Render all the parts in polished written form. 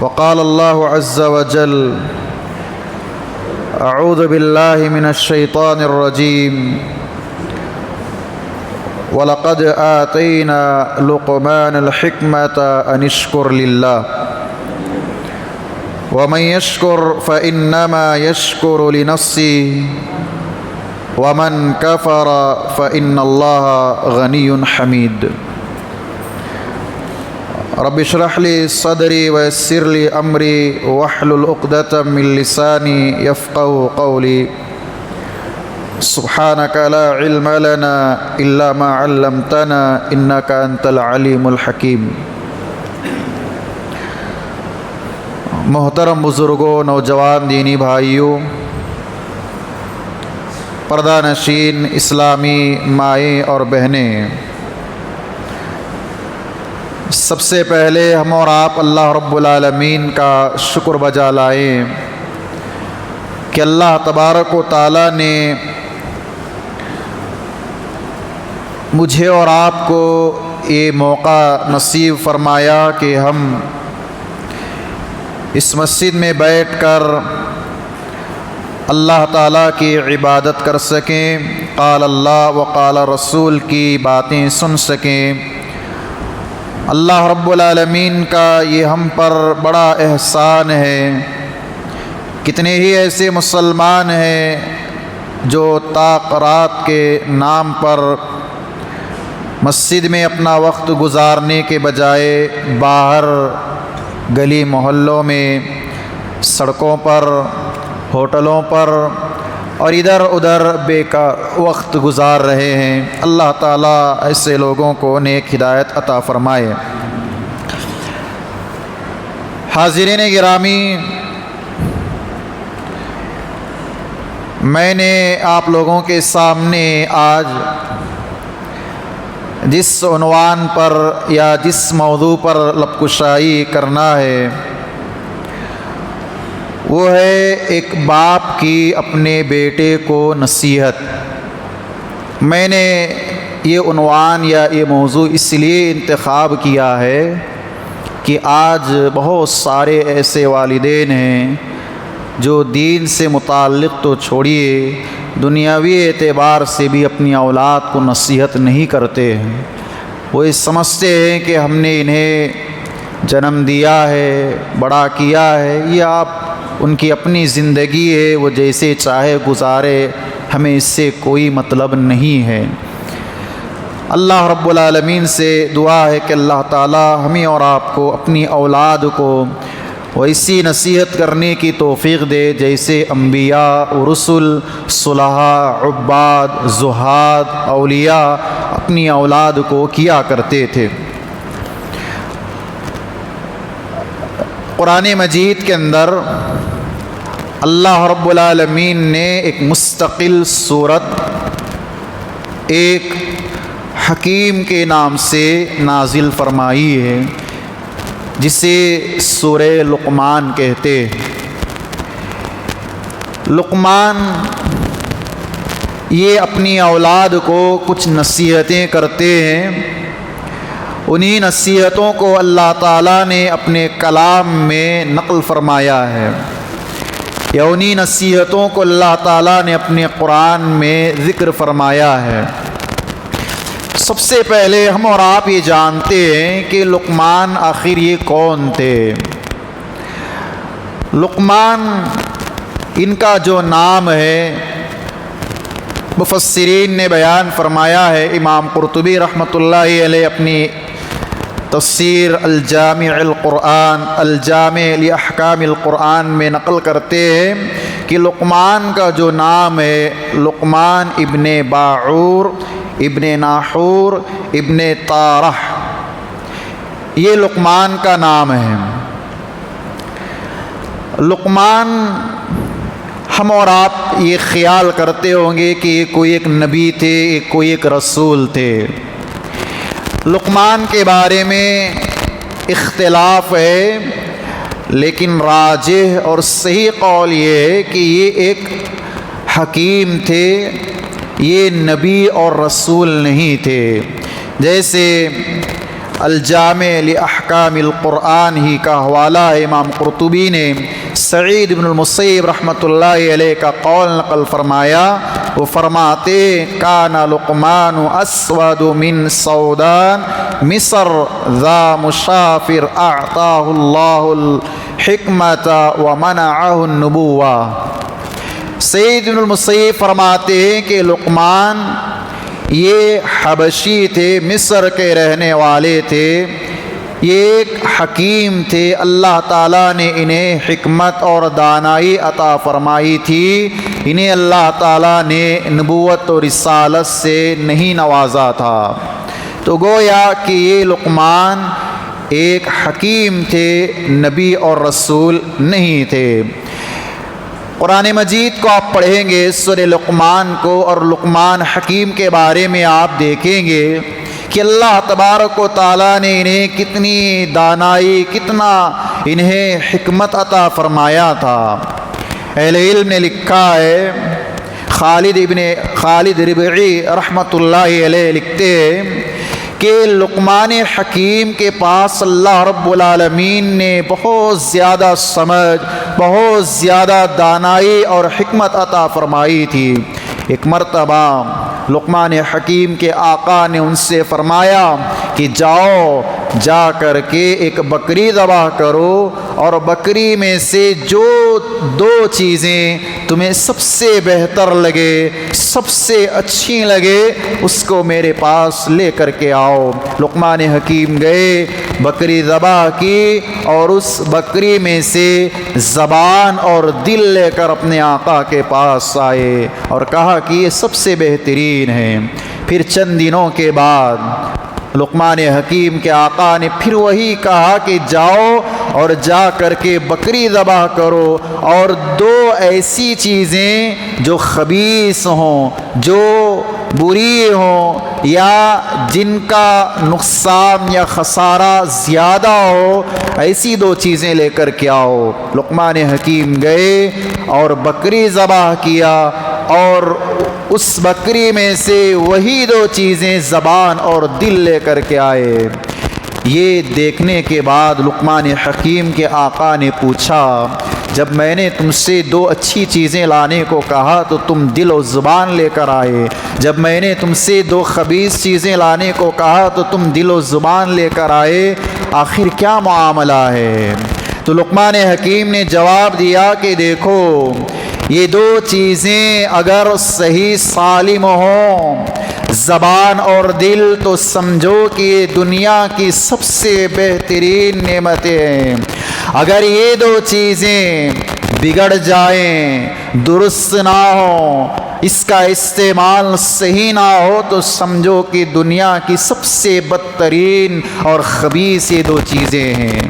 وقال الله عز وجل أعوذ بالله من الشيطان الرجيم وَلَقَدْ آتَيْنَا لُقْمَانَ الْحِكْمَةَ أَنِ اشْكُرْ لِلَّهِ وَمَنْ يَشْكُرْ فَإِنَّمَا يَشْكُرُ لِنَفْسِهِ وَمَنْ كَفَرَ فَإِنَّ اللَّهَ غَنِيٌّ حَمِيدٌ رب اشرح لي صدري ويسر لي أمري واحلل عقدة من لساني يفقهوا قولي سبحانك لا علم لنا إلا ما علمتنا إنك أنت العليم الحكيم۔ محترم بزرگوں، نوجوان دینی بھائیوں، پردہ نشین اسلامی مائیں اور بہنیں، سب سے پہلے ہم اور آپ اللہ رب العالمین کا شکر بجا لائیں کہ اللہ تبارک و تعالیٰ نے مجھے اور آپ کو یہ موقع نصیب فرمایا کہ ہم اس مسجد میں بیٹھ کر اللہ تعالیٰ کی عبادت کر سکیں، قال اللہ و قال رسول کی باتیں سن سکیں۔ اللہ رب العالمین کا یہ ہم پر بڑا احسان ہے۔ کتنے ہی ایسے مسلمان ہیں جو تاقرات کے نام پر مسجد میں اپنا وقت گزارنے کے بجائے باہر گلی محلوں میں، سڑکوں پر، ہوٹلوں پر اور ادھر ادھر بیکار وقت گزار رہے ہیں۔ اللہ تعالیٰ ایسے لوگوں کو نیک ہدایت عطا فرمائے۔ حاضرین گرامی، میں نے آپ لوگوں کے سامنے آج جس عنوان پر یا جس موضوع پر لب کشائی کرنا ہے وہ ہے ایک باپ کی اپنے بیٹے کو نصیحت۔ میں نے یہ عنوان یا یہ موضوع اس لیے انتخاب کیا ہے کہ آج بہت سارے ایسے والدین ہیں جو دین سے متعلق تو چھوڑیے، دنیاوی اعتبار سے بھی اپنی اولاد کو نصیحت نہیں کرتے ہیں۔ وہ یہ سمجھتے ہیں کہ ہم نے انہیں جنم دیا ہے، بڑا کیا ہے، یہ آپ ان کی اپنی زندگی ہے، وہ جیسے چاہے گزارے، ہمیں اس سے کوئی مطلب نہیں ہے۔ اللہ رب العالمین سے دعا ہے کہ اللہ تعالی ہمیں اور آپ کو اپنی اولاد کو ویسی نصیحت کرنے کی توفیق دے جیسے انبیاء رسل، صلحاء، عباد، زہاد، اولیاء اپنی اولاد کو کیا کرتے تھے۔ قرآن مجید کے اندر اللہ رب العالمین نے ایک مستقل سورت ایک حکیم کے نام سے نازل فرمائی ہے جسے سورہ لقمان کہتے ہیں۔ لقمان یہ اپنی اولاد کو کچھ نصیحتیں کرتے ہیں، انہی نصیحتوں کو اللہ تعالیٰ نے اپنے کلام میں نقل فرمایا ہے، یا انہی نصیحتوں کو اللہ تعالیٰ نے اپنے قرآن میں ذکر فرمایا ہے۔ سب سے پہلے ہم اور آپ یہ جانتے ہیں کہ لقمان آخر یہ کون تھے۔ لقمان ان کا جو نام ہے مفسرین نے بیان فرمایا ہے، امام قرطبی رحمۃ اللہ علیہ اپنی تفسیر الجامع لاحکام القرآن میں نقل کرتے ہیں کہ لقمان کا جو نام ہے لقمان ابن باعور ابن ناحور ابن طارح، یہ لقمان کا نام ہے۔ لقمان ہم اور آپ یہ خیال کرتے ہوں گے کہ یہ کوئی ایک نبی تھے، کوئی ایک رسول تھے۔ لقمان کے بارے میں اختلاف ہے، لیکن راجح اور صحیح قول یہ ہے کہ یہ ایک حکیم تھے، یہ نبی اور رسول نہیں تھے۔ جیسے الجامع لاحکام القرآن ہی کا حوالہ ہے۔ امام قرطبی نے سعید بن المسیب رحمۃ اللہ علیہ کا قول نقل فرمایا، وہ فرماتے کان لقمان اسود من سودان مصر ذا مشافر اعطاہ اللہ الحکمت ومنعہ النبوہ۔ سعید بن المسیب فرماتے ہیں کہ لقمان یہ حبشی تھے، مصر کے رہنے والے تھے، یہ ایک حکیم تھے، اللہ تعالیٰ نے انہیں حکمت اور دانائی عطا فرمائی تھی، انہیں اللہ تعالیٰ نے نبوت و رسالت سے نہیں نوازا تھا۔ تو گویا کہ یہ لقمان ایک حکیم تھے، نبی اور رسول نہیں تھے۔ قرآن مجید کو آپ پڑھیں گے، سورہ لقمان کو، اور لقمان حکیم کے بارے میں آپ دیکھیں گے کہ اللہ تبارک و تعالیٰ نے انہیں کتنی دانائی، کتنا انہیں حکمت عطا فرمایا تھا۔ اہل علم نے لکھا ہے، خالد ربعی رحمۃ اللہ علیہ لکھتے ہیں کہ لقمان حکیم کے پاس اللہ رب العالمین نے بہت زیادہ سمجھ، بہت زیادہ دانائی اور حکمت عطا فرمائی تھی۔ ایک مرتبہ لقمان حکیم کے آقا نے ان سے فرمایا کہ جاؤ، جا کر کے ایک بکری ذبح کرو، اور بکری میں سے جو دو چیزیں تمہیں سب سے بہتر لگے، سب سے اچھی لگے، اس کو میرے پاس لے کر کے آؤ۔ لقمان حکیم گئے، بکری ذبح کی، اور اس بکری میں سے زبان اور دل لے کر اپنے آقا کے پاس آئے اور کہا کہ یہ سب سے بہترین ہے۔ پھر چند دنوں کے بعد لقمان حکیم کے آقا نے پھر وہی کہا کہ جاؤ اور جا کر کے بکری ذبح کرو، اور دو ایسی چیزیں جو خبیث ہوں، جو بری ہوں، یا جن کا نقصان یا خسارہ زیادہ ہو، ایسی دو چیزیں لے کر کے آؤ۔ لقمان حکیم گئے اور بکری ذبح کیا، اور اس بکری میں سے وہی دو چیزیں زبان اور دل لے کر کے آئے۔ یہ دیکھنے کے بعد لقمان حکیم کے آقا نے پوچھا، جب میں نے تم سے دو اچھی چیزیں لانے کو کہا تو تم دل و زبان لے کر آئے، جب میں نے تم سے دو خبیث چیزیں لانے کو کہا تو تم دل و زبان لے کر آئے، آخر کیا معاملہ ہے؟ تو لقمان حکیم نے جواب دیا کہ دیکھو، یہ دو چیزیں اگر صحیح سالم ہوں، زبان اور دل، تو سمجھو کہ یہ دنیا کی سب سے بہترین نعمتیں ہیں۔ اگر یہ دو چیزیں بگڑ جائیں، درست نہ ہوں، اس کا استعمال صحیح نہ ہو، تو سمجھو کہ دنیا کی سب سے بدترین اور خبیث یہ دو چیزیں ہیں۔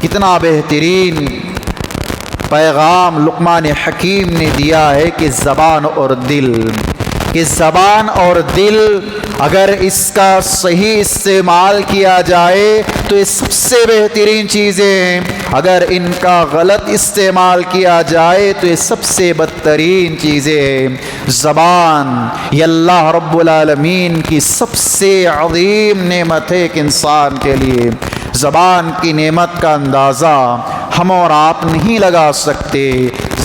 کتنا بہترین پیغام لقمان حکیم نے دیا ہے کہ زبان اور دل، کہ زبان اور دل اگر اس کا صحیح استعمال کیا جائے تو یہ سب سے بہترین چیزیں ہیں، اگر ان کا غلط استعمال کیا جائے تو یہ سب سے بدترین چیزیں ہیں۔ زبان یہ اللہ رب العالمین کی سب سے عظیم نعمت ہے ایک انسان کے لیے۔ زبان کی نعمت کا اندازہ ہم اور آپ نہیں لگا سکتے۔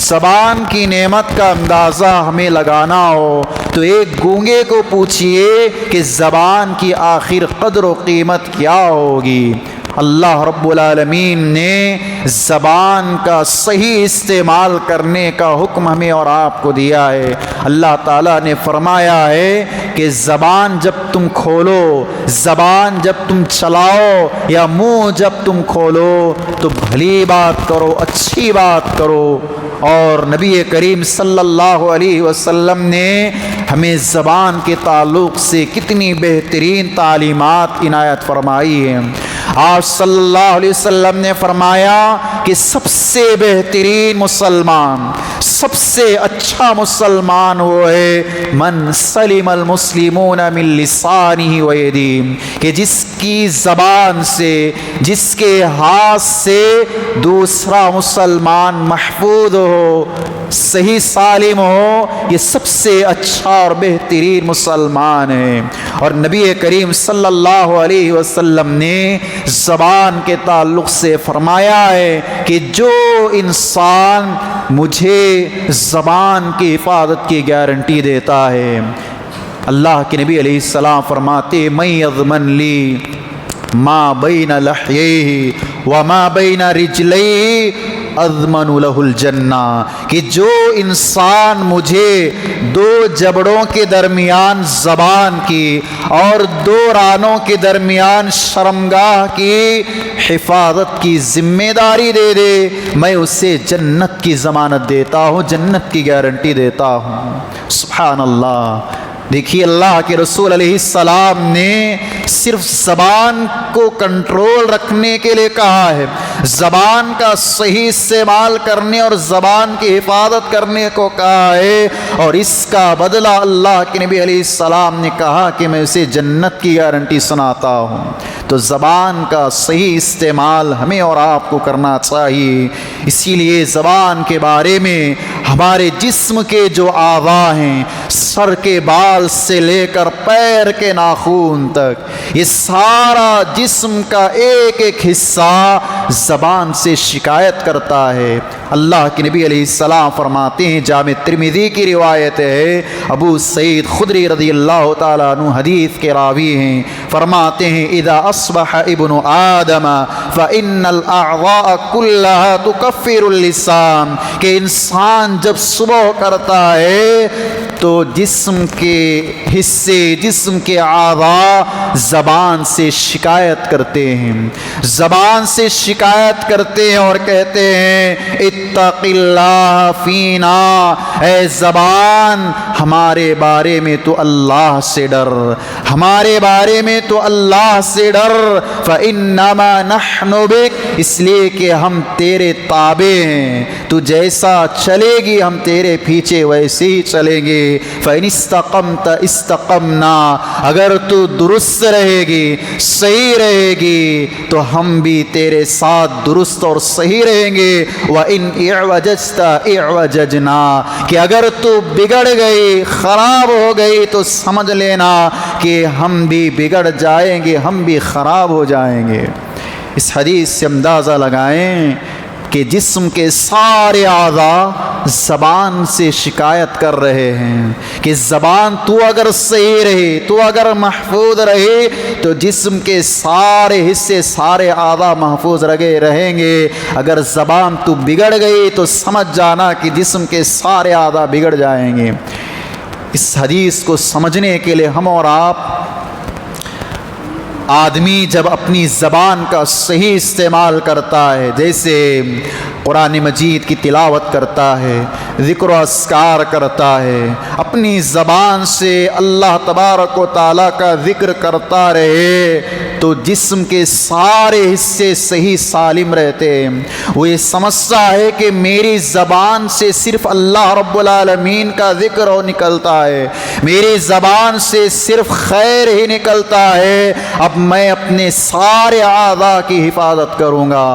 زبان کی نعمت کا اندازہ ہمیں لگانا ہو تو ایک گونگے کو پوچھئے کہ زبان کی آخر قدر و قیمت کیا ہوگی۔ اللہ رب العالمین نے زبان کا صحیح استعمال کرنے کا حکم ہمیں اور آپ کو دیا ہے۔ اللہ تعالیٰ نے فرمایا ہے کہ زبان جب تم کھولو، زبان جب تم چلاؤ، یا منہ جب تم کھولو تو بھلی بات کرو، اچھی بات کرو۔ اور نبی کریم صلی اللہ علیہ وسلم نے ہمیں زبان کے تعلق سے کتنی بہترین تعلیمات عنایت فرمائی ہیں۔ آپ صلی اللہ علیہ وسلم نے فرمایا کہ سب سے بہترین مسلمان، سب سے اچھا مسلمان وہ ہے من سلم المسلمون من لسانہ و یدیہ، کہ جس کی زبان سے، جس کے ہاتھ سے دوسرا مسلمان محفوظ ہو، صحیح سالم ہو، یہ سب سے اچھا اور بہترین مسلمان ہے۔ اور نبی کریم صلی اللہ علیہ وسلم نے زبان کے تعلق سے فرمایا ہے کہ جو انسان مجھے زبان کی حفاظت کی گارنٹی دیتا ہے، اللہ کے نبی علیہ السلام فرماتے من یضمن لی ما بین لحیہ وما بین رجلیہ اضمن لہ الجنہ، کہ جو انسان مجھے دو جبڑوں کے درمیان زبان کی اور دو رانوں کے درمیان شرمگاہ کی حفاظت کی ذمہ داری دے دے، میں اسے جنت کی ضمانت دیتا ہوں، جنت کی گارنٹی دیتا ہوں۔ سبحان اللہ۔ دیکھیے اللہ کے رسول علیہ السلام نے صرف زبان کو کنٹرول رکھنے کے لیے کہا ہے، زبان کا صحیح استعمال کرنے اور زبان کی حفاظت کرنے کو کہا ہے، اور اس کا بدلہ اللہ کے نبی علیہ السلام نے کہا کہ میں اسے جنت کی گارنٹی سناتا ہوں۔ تو زبان کا صحیح استعمال ہمیں اور آپ کو کرنا چاہیے۔ اسی لیے زبان کے بارے میں ہمارے جسم کے جو اعضاء ہیں، سر کے بال سے لے کر پیر کے ناخن تک، یہ سارا جسم کا ایک ایک حصہ زبان سے شکایت کرتا ہے۔ اللہ کے نبی علیہ السلام فرماتے ہیں، جامع ترمذی کی روایت ہے، ابو سعید خدری رضی اللہ تعالیٰ عنہ حدیث کے راوی ہیں، فرماتے ہیں اذا اصبح ابن آدم فإن الأعضاء كلها تكفر اللسان، کہ انسان جب صبح کرتا ہے تو جسم کے حصے، جسم کے اعضاء زبان سے شکایت کرتے ہیں، زبان سے شکایت کرتے ہیں اور کہتے ہیں اتق اللہ فینا، اے زبان ہمارے بارے میں تو اللہ سے ڈر، ہمارے بارے میں تو اللہ سے ڈر، فإنما نحن بک، اس لیے کہ ہم تیرے تابع ہیں، تو جیسا چلے گی ہم تیرے پیچھے ویسے ہی چلیں گے، فإن استقمت استقمنا، اگر تو درست رہے گی، صحیح رہے گی تو ہم بھی تیرے ساتھ درست اور صحیح رہیں گے، وإن اعوججت اعوججنا، کہ اگر تو بگڑ گئی، خراب ہو گئی تو سمجھ لینا کہ ہم بھی بگڑ جائیں گے، ہم بھی خراب ہو جائیں گے۔ اس حدیث سے اندازہ لگائیں کہ جسم کے سارے اعضاء زبان سے شکایت کر رہے ہیں کہ زبان تو اگر صحیح رہے، تو اگر محفوظ رہے تو جسم کے سارے حصے، سارے اعضاء محفوظ رہیں گے، اگر زبان تو بگڑ گئی تو سمجھ جانا کہ جسم کے سارے اعضاء بگڑ جائیں گے۔ اس حدیث کو سمجھنے کے لیے ہم اور آپ، آدمی جب اپنی زبان کا صحیح استعمال کرتا ہے، جیسے قرآن مجید کی تلاوت کرتا ہے، ذکر و اذکار کرتا ہے، اپنی زبان سے اللہ تبارک و تعالیٰ کا ذکر کرتا رہے تو جسم کے سارے حصے صحیح سالم رہتے ہیں۔ وہ یہ سمجھتا ہے کہ میری زبان سے صرف اللہ رب العالمین کا ذکر ہو نکلتا ہے، میری زبان سے صرف خیر ہی نکلتا ہے، اب میں اپنے سارے اعضاء کی حفاظت کروں گا۔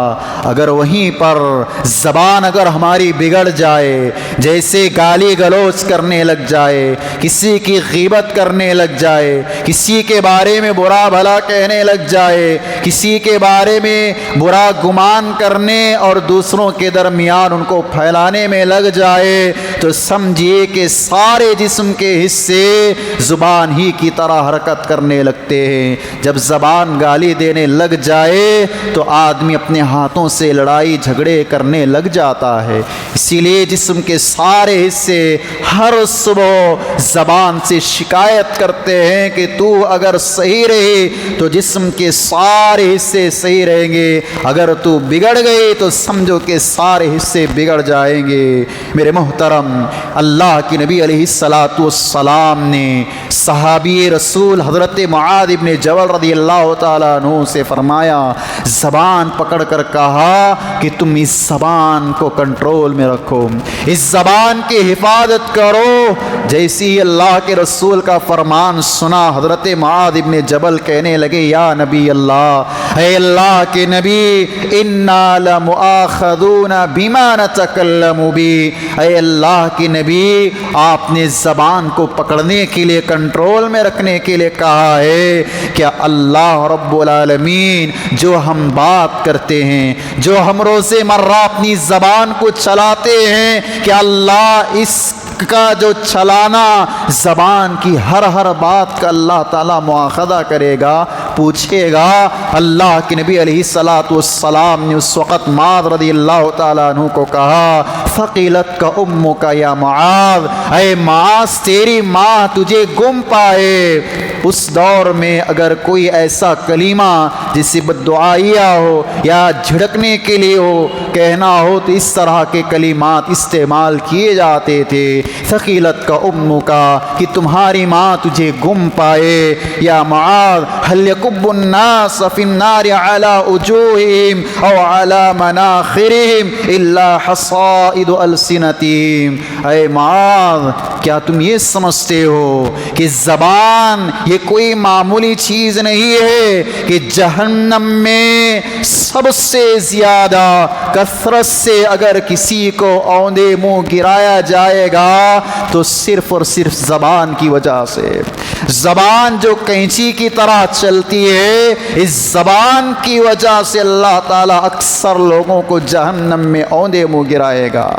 اگر وہیں پر زبان اگر ہماری بگڑ جائے، جیسے گالی گلوچ کرنے لگ جائے، کسی کی غیبت کرنے لگ جائے، کسی کے بارے میں برا بھلا کہنے لگ جائے، کسی کے بارے میں برا گمان کرنے اور دوسروں کے درمیان ان کو پھیلانے میں لگ جائے، تو سمجھیے کہ سارے جسم کے حصے زبان ہی کی طرح حرکت کرنے لگتے ہیں۔ جب زبان گالی دینے لگ جائے تو آدمی اپنے ہاتھوں سے لڑائی جھگڑے کرنے لگ جاتا ہے۔ اسی لیے جسم کے سارے حصے ہر صبح زبان سے شکایت کرتے ہیں کہ تو اگر صحیح رہے تو جسم کے سارے حصے صحیح رہیں گے، اگر تو بگڑ گئی تو سمجھو کہ سارے حصے بگڑ جائیں گے۔ میرے محترم، اللہ کے نبی علیہ السلام نے صحابی رسول حضرت معاذ بن جبل رضی اللہ تعالیٰ عنہ سے فرمایا، زبان پکڑ کر کہا کہ تم اس زبان کو کنٹرول میں رکھو، اس زبان کی حفاظت کرو۔ جیسی ہی اللہ کے رسول کا فرمان سنا، حضرت معاذ ابن جبل کہنے لگے یا نبی اللہ، اے اللہ کے نبی، انا لمؤاخذون بما نتکلم بی، اے اللہ کے نبی آپ نے زبان کو پکڑنے کے لیے، کنٹرول میں رکھنے کے لیے کہا ہے۔ کیا اللہ رب العالمین جو ہم بات کرتے ہیں، جو ہم روز مرہ اپنی زبان کو چلاتے ہیں، کہ اللہ اس کا جو چلانا زبان کی ہر بات کا اللہ تعالیٰ مواخذہ کرے گا، پوچھے گا؟ اللہ کے نبی علیہ الصلاۃ والسلام نے اس وقت معاذ رضی اللہ تعالیٰ عنہ کو کہا ثقلت کا امک یا معاذ، اے معاذ تیری ماں تجھے گم پائے۔ اس دور میں اگر کوئی ایسا کلمہ جسے بددعائیہ ہو یا جھڑکنے کے لیے ہو، کہنا ہو، تو اس طرح کے کلمات استعمال کیے جاتے تھے۔ ثقلت کا امک، کہ تمہاری ماں تجھے گم پائے۔ یا معاذ هل يكب الناس في النار على وجوههم او على مناخرهم الا حصائد السنتهم، اے معاذ کیا تم یہ سمجھتے ہو کہ زبان یہ کوئی معمولی چیز نہیں ہے کہ جہنم میں سب سے زیادہ کثرت سے اگر کسی کو اوندے منہ گرایا جائے گا تو صرف اور صرف زبان کی وجہ سے؟ زبان جو کینچی کی طرح چلتی ہے، اس زبان کی وجہ سے اللہ تعالیٰ اکثر لوگوں کو جہنم میں اوندے منہ گرائے گا۔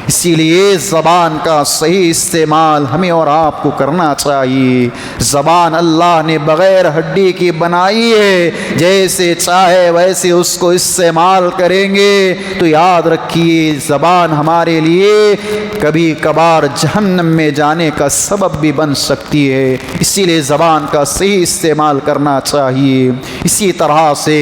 اسی لیے زبان کا صحیح استعمال ہمیں اور آپ کو کرنا چاہیے۔ زبان اللہ نے بغیر ہڈی کی بنائی ہے، جیسے چاہے ویسے اس کو استعمال کریں گے تو یاد رکھیے زبان ہمارے لیے کبھی کبھار جہنم میں جانے کا سبب بھی بن سکتی ہے۔ اسی لیے زبان کا صحیح استعمال کرنا چاہیے۔ اسی طرح سے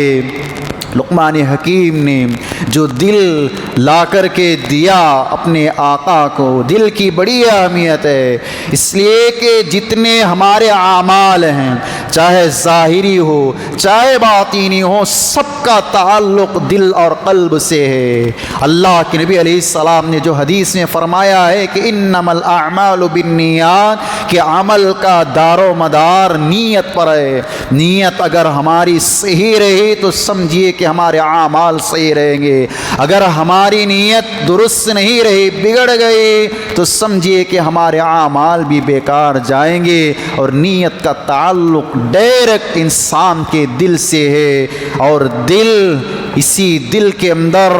لقمان حکیم نے جو دل لا کر کے دیا اپنے آقا کو، دل کی بڑی اہمیت ہے، اس لیے کہ جتنے ہمارے اعمال ہیں، چاہے ظاہری ہو چاہے باطینی ہو، سب کا تعلق دل اور قلب سے ہے۔ اللہ کے نبی علیہ السلام نے جو حدیث میں فرمایا ہے کہ انما الاعمال بالنیات، کہ عمل کا دار و مدار نیت پر ہے۔ نیت اگر ہماری صحیح رہی تو سمجھیے کہ ہمارے اعمال صحیح رہیں گے، اگر ہماری نیت درست نہیں رہی، بگڑ گئی، تو سمجھیے کہ ہمارے اعمال بھی بیکار جائیں گے۔ اور نیت کا تعلق ڈائریکٹ انسان کے دل سے ہے، اور دل، اسی دل کے اندر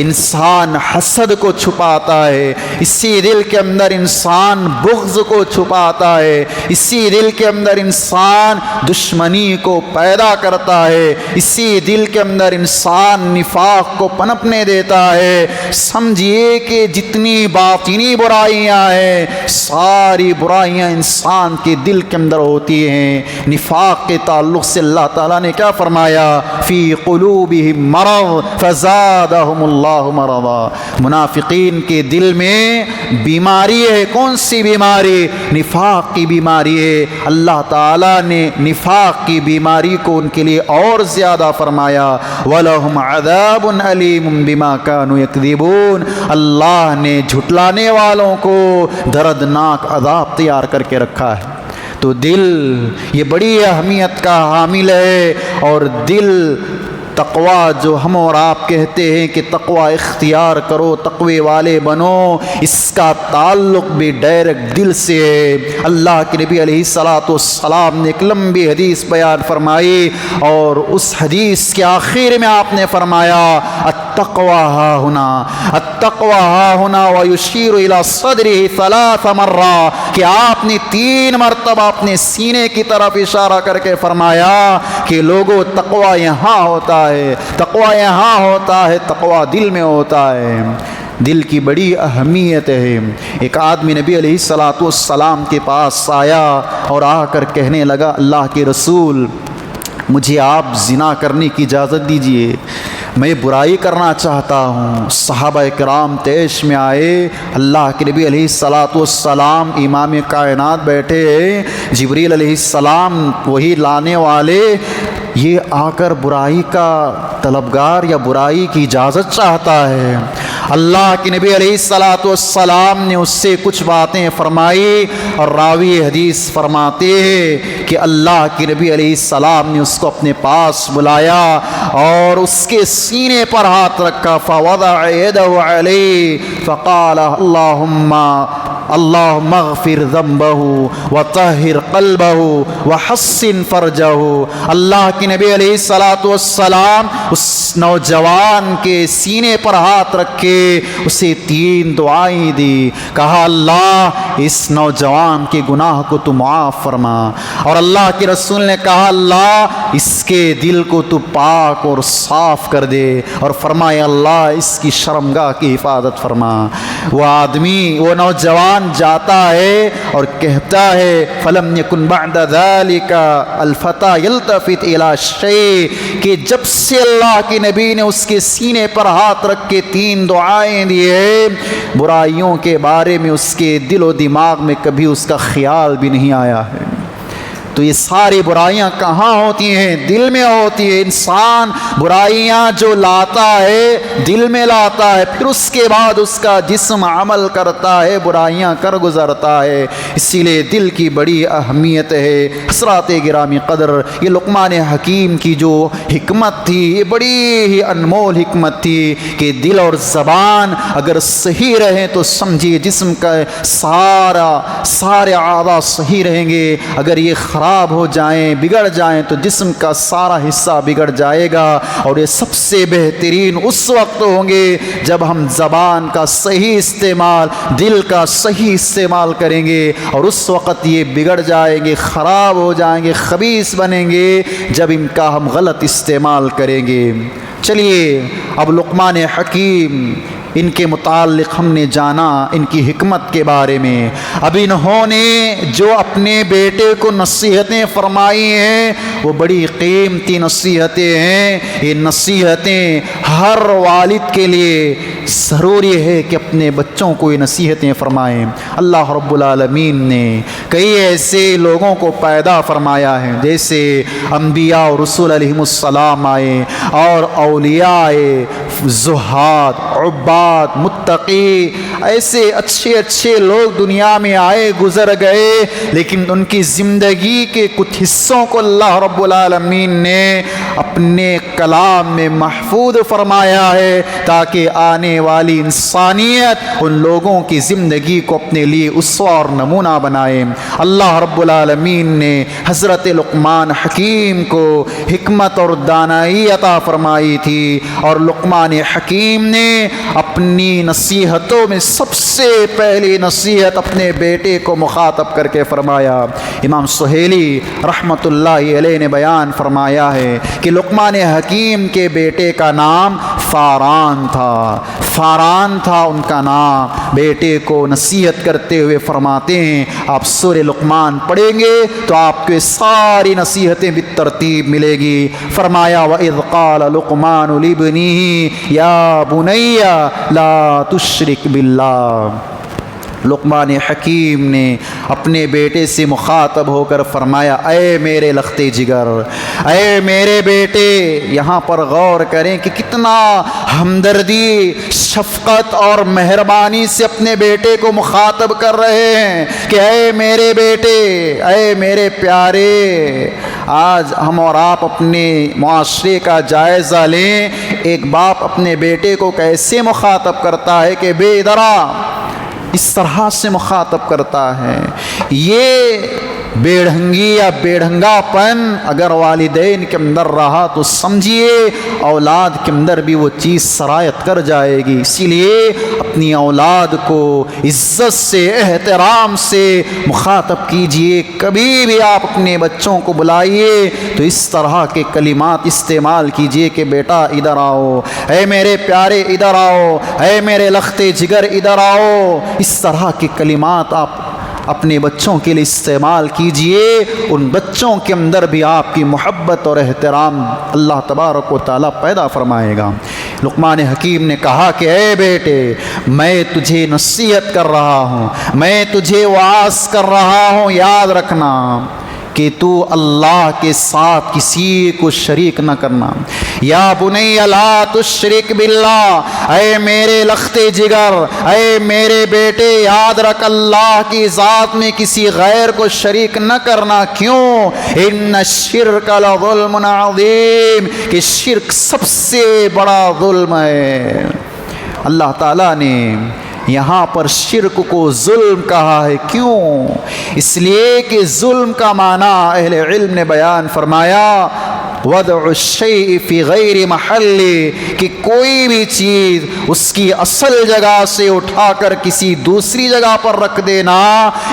انسان حسد کو چھپاتا ہے، اسی دل کے اندر انسان بغض کو چھپاتا ہے، اسی دل کے اندر انسان دشمنی کو پیدا کرتا ہے، اسی دل کے اندر انسان نفاق کو پنپنے دیتا ہے۔ سمجھیے کہ جتنی باطنی برائیاں ہیں، ساری برائیاں انسان کے دل کے اندر ہوتی ہیں۔ نفاق کے تعلق سے اللہ تعالیٰ نے کیا فرمایا؟ فی قلوبہم مرض فزادہم اللہ مرضا، منافقین کے دل میں بیماری ہے۔ کون سی بیماری؟ نفاق کی بیماری ہے۔ اللہ تعالیٰ نے نفاق کی بیماری کو ان کے لیے اور زیادہ فرمایا، وَلَهُمْ عَذَابٌ عَلِيمٌ بِمَا كَانُوا يَكْذِبُونَ، اللہ نے جھٹلانے والوں کو دردناک عذاب تیار کر کے رکھا ہے۔ تو دل یہ بڑی اہمیت کا حامل ہے، اور دل تقوی جو ہم اور آپ کہتے ہیں کہ تقوی اختیار کرو، تقوی والے بنو، اس کا تعلق بھی ڈائریکٹ دل سے ہے۔ اللہ کے نبی علیہ الصلاۃ والسلام نے ایک لمبی حدیث بیان فرمائی، اور اس حدیث کے آخر میں آپ نے فرمایا التقوی ہا ہنا، التقوی ہا ہنا، ویشیر الی صدرہ ثلاث مرات، کہ آپ نے 3 مرتبہ اپنے سینے کی طرف اشارہ کر کے فرمایا کہ لوگوں تقوی یہاں ہوتا ہے، تقوی یہاں ہوتا ہے، تقوی دل میں ہوتا ہے۔ دل کی بڑی اہمیت ہے۔ ایک آدمی نبی علیہ الصلاۃ والسلام کے پاس آیا اور آ کر کہنے لگا اللہ کے رسول، مجھے آپ زنا کرنے کی اجازت دیجئے، میں برائی کرنا چاہتا ہوں۔ صحابہ کرام تیش میں آئے، اللہ کے نبی علیہ الصلاۃ والسلام امام کائنات بیٹھے ہیں، جبریل علیہ السلام وہی لانے والے، یہ آ کر برائی کا طلبگار یا برائی کی اجازت چاہتا ہے۔ اللہ کے نبی علیہ الصلوۃ والسلام نے اس سے کچھ باتیں فرمائی، اور راوی حدیث فرماتے ہیں کہ اللہ کے نبی علیہ السلام نے اس کو اپنے پاس بلایا اور اس کے سینے پر ہاتھ رکھا، فوضع یدہ علیہ فقال اللہم اغفر ذنبہ وطہر قلبہ وحسن فرجہ۔ اللہ کے نبی علیہ الصلوۃ والسلام اس نوجوان کے سینے پر ہاتھ رکھے اسے 3 دعائیں دی، کہا اللہ اس نوجوان کے گناہ کو تو معاف فرما، اور اللہ کے رسول نے کہا اللہ اس کے دل کو تو پاک اور صاف کر دے، اور فرمایا اللہ اس کی شرمگاہ کی حفاظت فرما۔ وہ آدمی، وہ نوجوان جاتا ہے اور کہتا ہے فلم یکن بعد ذلك الفتى يلتفت الى شيء، کہ جب سے اللہ کے نبی نے اس کے سینے پر ہاتھ رکھ کے 3 دعائیں دیے، برائیوں کے بارے میں اس کے دل و دماغ میں کبھی اس کا خیال بھی نہیں آیا ہے۔ تو یہ ساری برائیاں کہاں ہوتی ہیں؟ دل میں ہوتی ہے۔ انسان برائیاں جو لاتا ہے دل میں لاتا ہے، پھر اس کے بعد اس کا جسم عمل کرتا ہے، برائیاں کر گزرتا ہے۔ اسی لیے دل کی بڑی اہمیت ہے۔ حضرات گرامی قدر، یہ لقمان حکیم کی جو حکمت تھی یہ بڑی ہی انمول حکمت تھی کہ دل اور زبان اگر صحیح رہیں تو سمجھیے جسم کا سارے اعضاء صحیح رہیں گے، اگر یہ خراب ہو جائیں، بگڑ جائیں تو جسم کا سارا حصہ بگڑ جائے گا۔ اور یہ سب سے بہترین اس وقت ہوں گے جب ہم زبان کا صحیح استعمال، دل کا صحیح استعمال کریں گے، اور اس وقت یہ بگڑ جائیں گے، خراب ہو جائیں گے، خبیث بنیں گے جب ان کا ہم غلط استعمال کریں گے۔ چلیے اب لقمان حکیم، ان کے متعلق ہم نے جانا ان کی حکمت کے بارے میں۔ اب انہوں نے جو اپنے بیٹے کو نصیحتیں فرمائی ہیں وہ بڑی قیمتی نصیحتیں ہیں۔ یہ نصیحتیں ہر والد کے لیے ضروری ہے کہ اپنے بچوں کو یہ نصیحتیں فرمائیں۔ اللہ رب العالمین نے کئی ایسے لوگوں کو پیدا فرمایا ہے، جیسے انبیاء اور رسول علیہم السلام آئے، اور اولیاء آئے، زہاد، عباد، متقی، ایسے اچھے لوگ دنیا میں آئے گزر گئے، لیکن ان کی زندگی کے کچھ حصوں کو اللہ رب العالمین نے اپنے کلام میں محفوظ فرمایا ہے تاکہ آنے والی انسانیت ان لوگوں کی زندگی کو اپنے لیے اسوہ اور نمونہ بنائے۔ اللہ رب العالمین نے حضرت لقمان حکیم کو حکمت اور دانائی عطا فرمائی تھی، اور لقمان حکیم نے اپنی نصیحتوں میں سب سے پہلی نصیحت اپنے بیٹے کو مخاطب کر کے فرمایا۔ امام سہیلی رحمۃ اللہ علیہ نے بیان فرمایا ہے کہ لقمان حکیم کے بیٹے کا نام فاران تھا ان کا نام۔ بیٹے کو نصیحت کرتے ہوئے فرماتے ہیں، آپ سورہ لقمان پڑھیں گے تو آپ کو ساری نصیحتیں بالترتیب ملے گی۔ فرمایا وَإِذْ قَالَ لُقْمَانُ لِابْنِهِ يَا بُنَيَّ لَا تُشْرِكْ بِاللَّهِ۔ لقمان حکیم نے اپنے بیٹے سے مخاطب ہو کر فرمایا، اے میرے لختے جگر، اے میرے بیٹے، یہاں پر غور کریں کہ کتنا ہمدردی، شفقت اور مہربانی سے اپنے بیٹے کو مخاطب کر رہے ہیں کہ اے میرے بیٹے، اے میرے پیارے۔ آج ہم اور آپ اپنے معاشرے کا جائزہ لیں، ایک باپ اپنے بیٹے کو کیسے مخاطب کرتا ہے کہ بے درا، اس طرح سے مخاطب کرتا ہے۔ یہ بے ڈھنگی یا بے ڈھنگا پن اگر والدین کے اندر رہا تو سمجھیے اولاد کے اندر بھی وہ چیز سرایت کر جائے گی۔ اسی لیے اپنی اولاد کو عزت سے، احترام سے مخاطب کیجئے۔ کبھی بھی آپ اپنے بچوں کو بلائیے تو اس طرح کے کلمات استعمال کیجئے کہ بیٹا ادھر آؤ، اے میرے پیارے ادھر آؤ، اے میرے لختے جگر ادھر آؤ۔ اس طرح کے کلمات آپ اپنے بچوں کے لیے استعمال کیجئے، ان بچوں کے اندر بھی آپ کی محبت اور احترام اللہ تبارک و تعالیٰ پیدا فرمائے گا۔ لقمان حکیم نے کہا کہ اے بیٹے، میں تجھے نصیحت کر رہا ہوں، میں تجھے وعظ کر رہا ہوں، یاد رکھنا کہ تو اللہ کے ساتھ کسی کو شریک نہ کرنا۔ یا بنی لا تشرک باللہ، اے میرے لخت جگر، اے میرے بیٹے یاد رکھ اللہ کی ذات میں کسی غیر کو شریک نہ کرنا۔ کیوں؟ ان الشرک لظلم عظیم، کہ شرک سب سے بڑا ظلم ہے۔ اللہ تعالیٰ نے یہاں پر شرک کو ظلم کہا ہے۔ کیوں؟ اس لیے کہ ظلم کا معنی اہل علم نے بیان فرمایا وضع الشیء فی غیر محل، کہ کوئی بھی چیز اس کی اصل جگہ سے اٹھا کر کسی دوسری جگہ پر رکھ دینا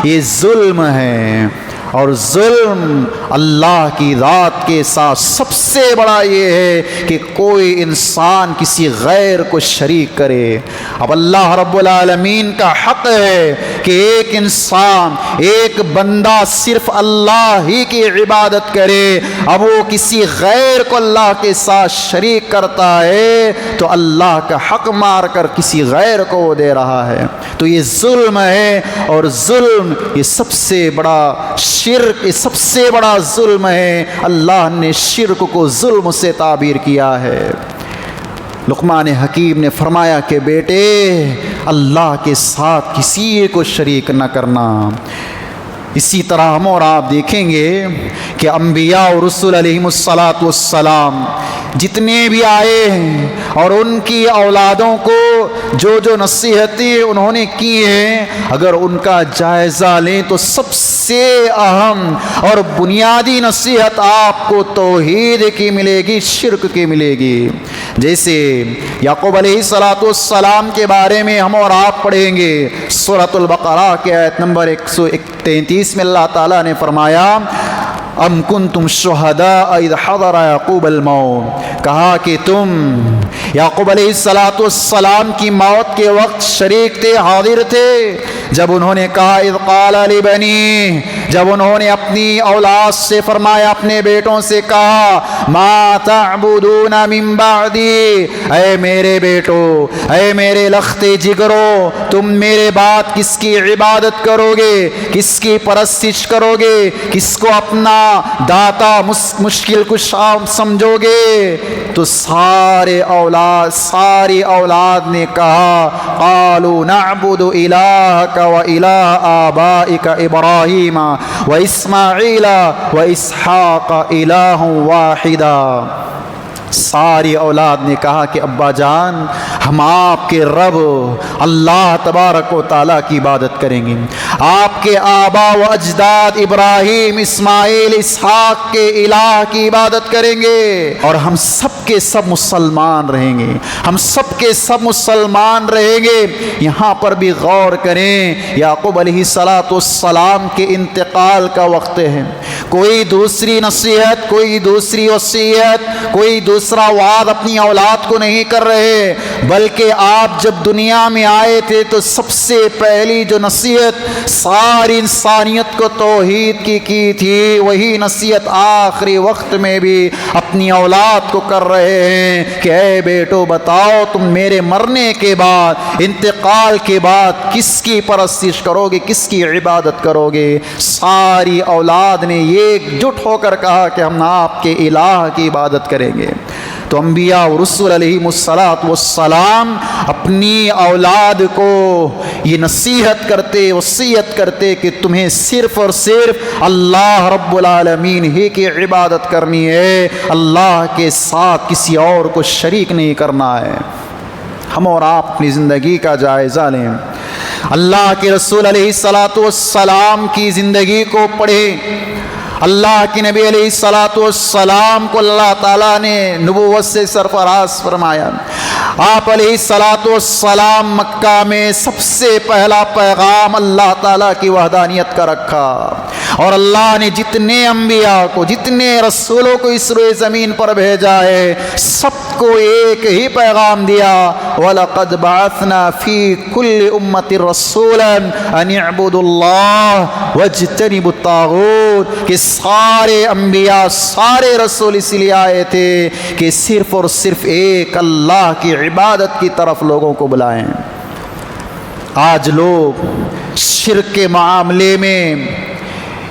یہ ظلم ہے۔ اور ظلم اللہ کی ذات کے ساتھ سب سے بڑا یہ ہے کہ کوئی انسان کسی غیر کو شریک کرے۔ اب اللہ رب العالمین کا حق ہے کہ ایک انسان، ایک بندہ صرف اللہ ہی کی عبادت کرے، اب وہ کسی غیر کو اللہ کے ساتھ شریک کرتا ہے تو اللہ کا حق مار کر کسی غیر کو وہ دے رہا ہے، تو یہ ظلم ہے۔ اور ظلم یہ سب سے بڑا شرک، یہ سب سے بڑا ظلم ہے۔ اللہ نے شرک کو ظلم سے تعبیر کیا ہے۔ لقمان حکیم نے فرمایا کہ بیٹے اللہ کے ساتھ کسی کو شریک نہ کرنا۔ اسی طرح ہم اور آپ دیکھیں گے کہ انبیاء اور رسول علیہم السلام جتنے بھی آئے ہیں اور ان کی اولادوں کو جو نصیحتیں انہوں نے کی ہیں، اگر ان کا جائزہ لیں تو سب سے اہم اور بنیادی نصیحت آپ کو توحید کی ملے گی، شرک کی ملے گی۔ جیسے یعقوب علیہ السلام کے بارے میں ہم اور آپ پڑھیں گے سورۃ البقرہ کے آیت نمبر 133 میں اللہ تعالیٰ نے فرمایا ام کنتم شہداء اذ حضر یعقوب الموت، کہا کہ تم یعقوب علیہ السلام کی موت کے وقت شریک تھے، حاضر تھے، جب انہوں نے کہا اذ قال لبنی، جب انہوں نے اپنی اولاد سے فرمایا، اپنے بیٹوں سے کہا ما تعبدون من بعدی، اے میرے بیٹو، اے میرے لخت جگرو، تم میرے بعد کس کی عبادت کرو گے، کس کی پرستش کرو گے، کس کو اپنا داتا مشکل کشا سمجھو گے؟ تو ساری اولاد نے کہا قالوا نعبد الہک و الہ آبائک ابراہیم و اسماعیل و اسحاق الہ واحدا۔ ساری اولاد نے کہا کہ ابا جان ہم آپ کے رب اللہ تبارک و تعالیٰ کی عبادت کریں گے، آپ کے آبا و اجداد ابراہیم اسماعیل اسحاق کے الہ کی عبادت کریں گے، اور ہم سب کے سب مسلمان رہیں گے، ہم سب کے سب مسلمان رہیں گے۔ یہاں پر بھی غور کریں، یعقوب علیہ السلام کے انتقال کا وقت ہے، کوئی دوسری نصیحت، کوئی دوسری وصیت، کوئی دوسرا وعد اپنی اولاد کو نہیں کر رہے، بلکہ آپ جب دنیا میں آئے تھے تو سب سے پہلی جو نصیحت ساری انسانیت کو توحید کی تھی، وہی نصیحت آخری وقت میں بھی اپنی اولاد کو کر رہے ہیں کہ اے بیٹو بتاؤ تم میرے مرنے کے بعد، انتقال کے بعد کس کی پرستش کرو گے، کس کی عبادت کرو گے؟ ساری اولاد نے ایک جٹ ہو کر کہا کہ ہم آپ کے الہ کی عبادت کریں گے۔ تو انبیاء اور رسول علیہم السلام اپنی اولاد کو یہ نصیحت کرتے، وصیت کرتے کہ تمہیں صرف اور صرف اللہ رب العالمین ہی کی عبادت کرنی ہے، اللہ کے ساتھ کسی اور کو شریک نہیں کرنا ہے۔ ہم اور آپ اپنی زندگی کا جائزہ لیں، اللہ کے رسول علیہ السلام کی زندگی کو پڑھیں۔ اللہ کے نبی علیہ السلام کو اللہ تعالیٰ نے نبوت سے سرفراز فرمایا۔ آپ علیہ السلام مکہ میں سب سے پہلا پیغام اللہ تعالیٰ کی وحدانیت کا رکھا، اور اللہ نے جتنے انبیاء کو، جتنے رسولوں کو اس روئے زمین پر بھیجا ہے، سب کو ایک ہی پیغام دیا وَلَقَدْ بَعَثْنَا فِي كُلِّ أُمَّةٍ رَسُولًا أَنِ اعْبُدُوا اللَّهَ وَاجْتَنِبُوا الطَّاغُوتَ، کہ سارے انبیاء، سارے رسول اس لیے آئے تھے کہ صرف اور صرف ایک اللہ کی عبادت کی طرف لوگوں کو بلائیں۔ آج لوگ شرک کے معاملے میں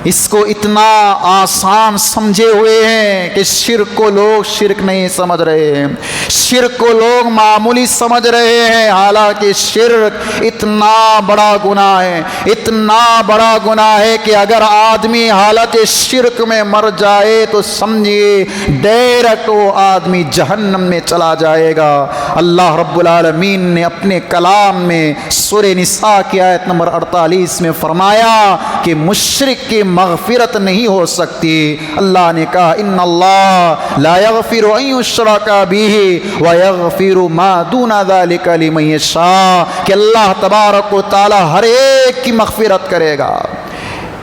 اس کو اتنا آسان سمجھے ہوئے ہیں کہ شرک کو لوگ شرک نہیں سمجھ رہے ہیں، شرک کو لوگ معمولی سمجھ رہے ہیں، حالانکہ شرک اتنا بڑا گناہ ہے، اتنا بڑا گناہ ہے کہ اگر آدمی حالت شرک میں مر جائے تو سمجھیے ڈائریکٹ وہ آدمی جہنم میں چلا جائے گا۔ اللہ رب العالمین نے اپنے کلام میں سورہ نساء کی آیت نمبر 48 میں فرمایا کہ مشرک کی مغفرت نہیں ہو سکتی۔ اللہ نے کہا ان اللہ لا یغفر ان یشرک بہ ویغفر ما دون ذلک لمن یشاء، کہ اللہ تبارک و تعالی ہر ایک کی مغفرت کرے گا،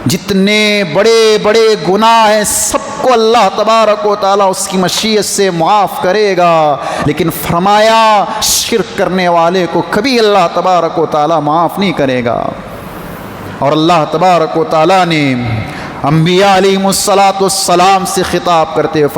جتنے بڑے بڑے گناہ ہیں سب کو اللہ تبارک و تعالیٰ اس کی مشیت سے معاف کرے گا، لیکن فرمایا شرک کرنے والے کو کبھی اللہ تبارک و تعالیٰ معاف نہیں کرے گا۔ اور اللہ تبارک و تعالیٰ نے انبیاء علیہم السلام سے خطاب کرتے ہوئے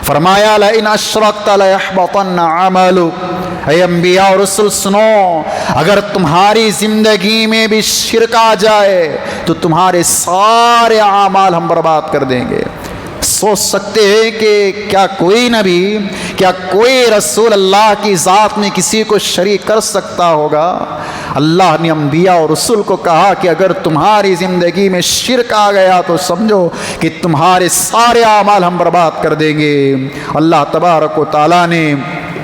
فرمایا لئن اشرکت لیحبطن عملک، اے انبیاء اور رسل سنو، اگر تمہاری زندگی میں بھی شرک آ جائے تو تمہارے سارے اعمال ہم برباد کر دیں گے۔ سوچ سکتے ہیں کہ کیا کوئی نبی، کیا کوئی رسول اللہ کی ذات میں کسی کو شریک کر سکتا ہوگا؟ اللہ نے انبیاء اور رسول کو کہا کہ اگر تمہاری زندگی میں شرک آ گیا تو سمجھو کہ تمہارے سارے اعمال ہم برباد کر دیں گے۔ اللہ تبارک و تعالیٰ نے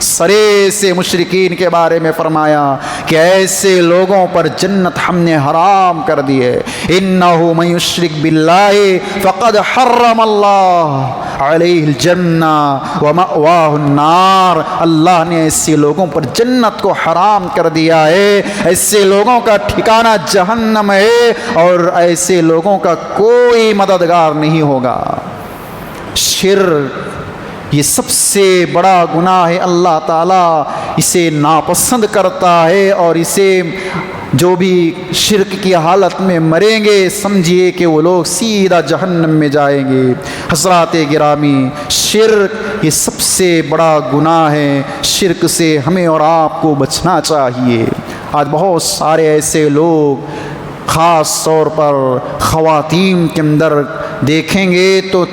سرے سے مشرکین کے بارے میں فرمایا کہ ایسے لوگوں پر جنت ہم نے حرام کر دی ہے، انہ من یشرک باللہ فقد حرم اللہ علیہ الجنہ ومأواہ النار، اللہ نے ایسے لوگوں پر جنت کو حرام کر دیا ہے، ایسے لوگوں کا ٹھکانہ جہنم ہے اور ایسے لوگوں کا کوئی مددگار نہیں ہوگا۔ شرک یہ سب سے بڑا گناہ ہے، اللہ تعالیٰ اسے ناپسند کرتا ہے، اور اسے جو بھی شرک کی حالت میں مریں گے سمجھیے کہ وہ لوگ سیدھا جہنم میں جائیں گے۔ حضرات گرامی، شرک یہ سب سے بڑا گناہ ہے، شرک سے ہمیں اور آپ کو بچنا چاہیے۔ آج بہت سارے ایسے لوگ خاص طور پر خواتین کے اندر دیکھیں گے تو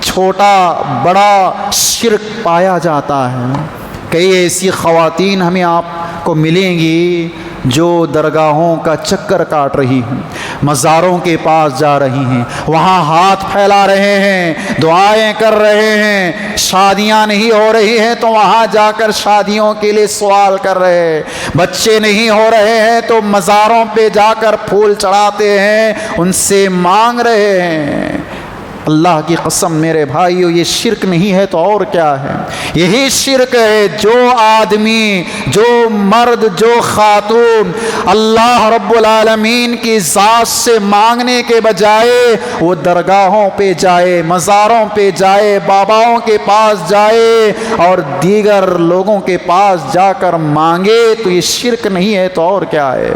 چھوٹا بڑا شرک پایا جاتا ہے۔ کئی ایسی خواتین ہمیں آپ کو ملیں گی جو درگاہوں کا چکر کاٹ رہی ہیں، مزاروں کے پاس جا رہی ہیں، وہاں ہاتھ پھیلا رہے ہیں، دعائیں کر رہے ہیں، شادیاں نہیں ہو رہی ہیں تو وہاں جا کر شادیوں کے لیے سوال کر رہے ہیں، بچے نہیں ہو رہے ہیں تو مزاروں پہ جا کر پھول چڑھاتے ہیں، ان سے مانگ رہے ہیں۔ اللہ کی قسم میرے بھائیو، یہ شرک نہیں ہے تو اور کیا ہے؟ یہی شرک ہے جو آدمی، جو مرد، جو خاتون اللہ رب العالمین کی ذات سے مانگنے کے بجائے وہ درگاہوں پہ جائے، مزاروں پہ جائے، باباؤں کے پاس جائے اور دیگر لوگوں کے پاس جا کر مانگے تو یہ شرک نہیں ہے تو اور کیا ہے؟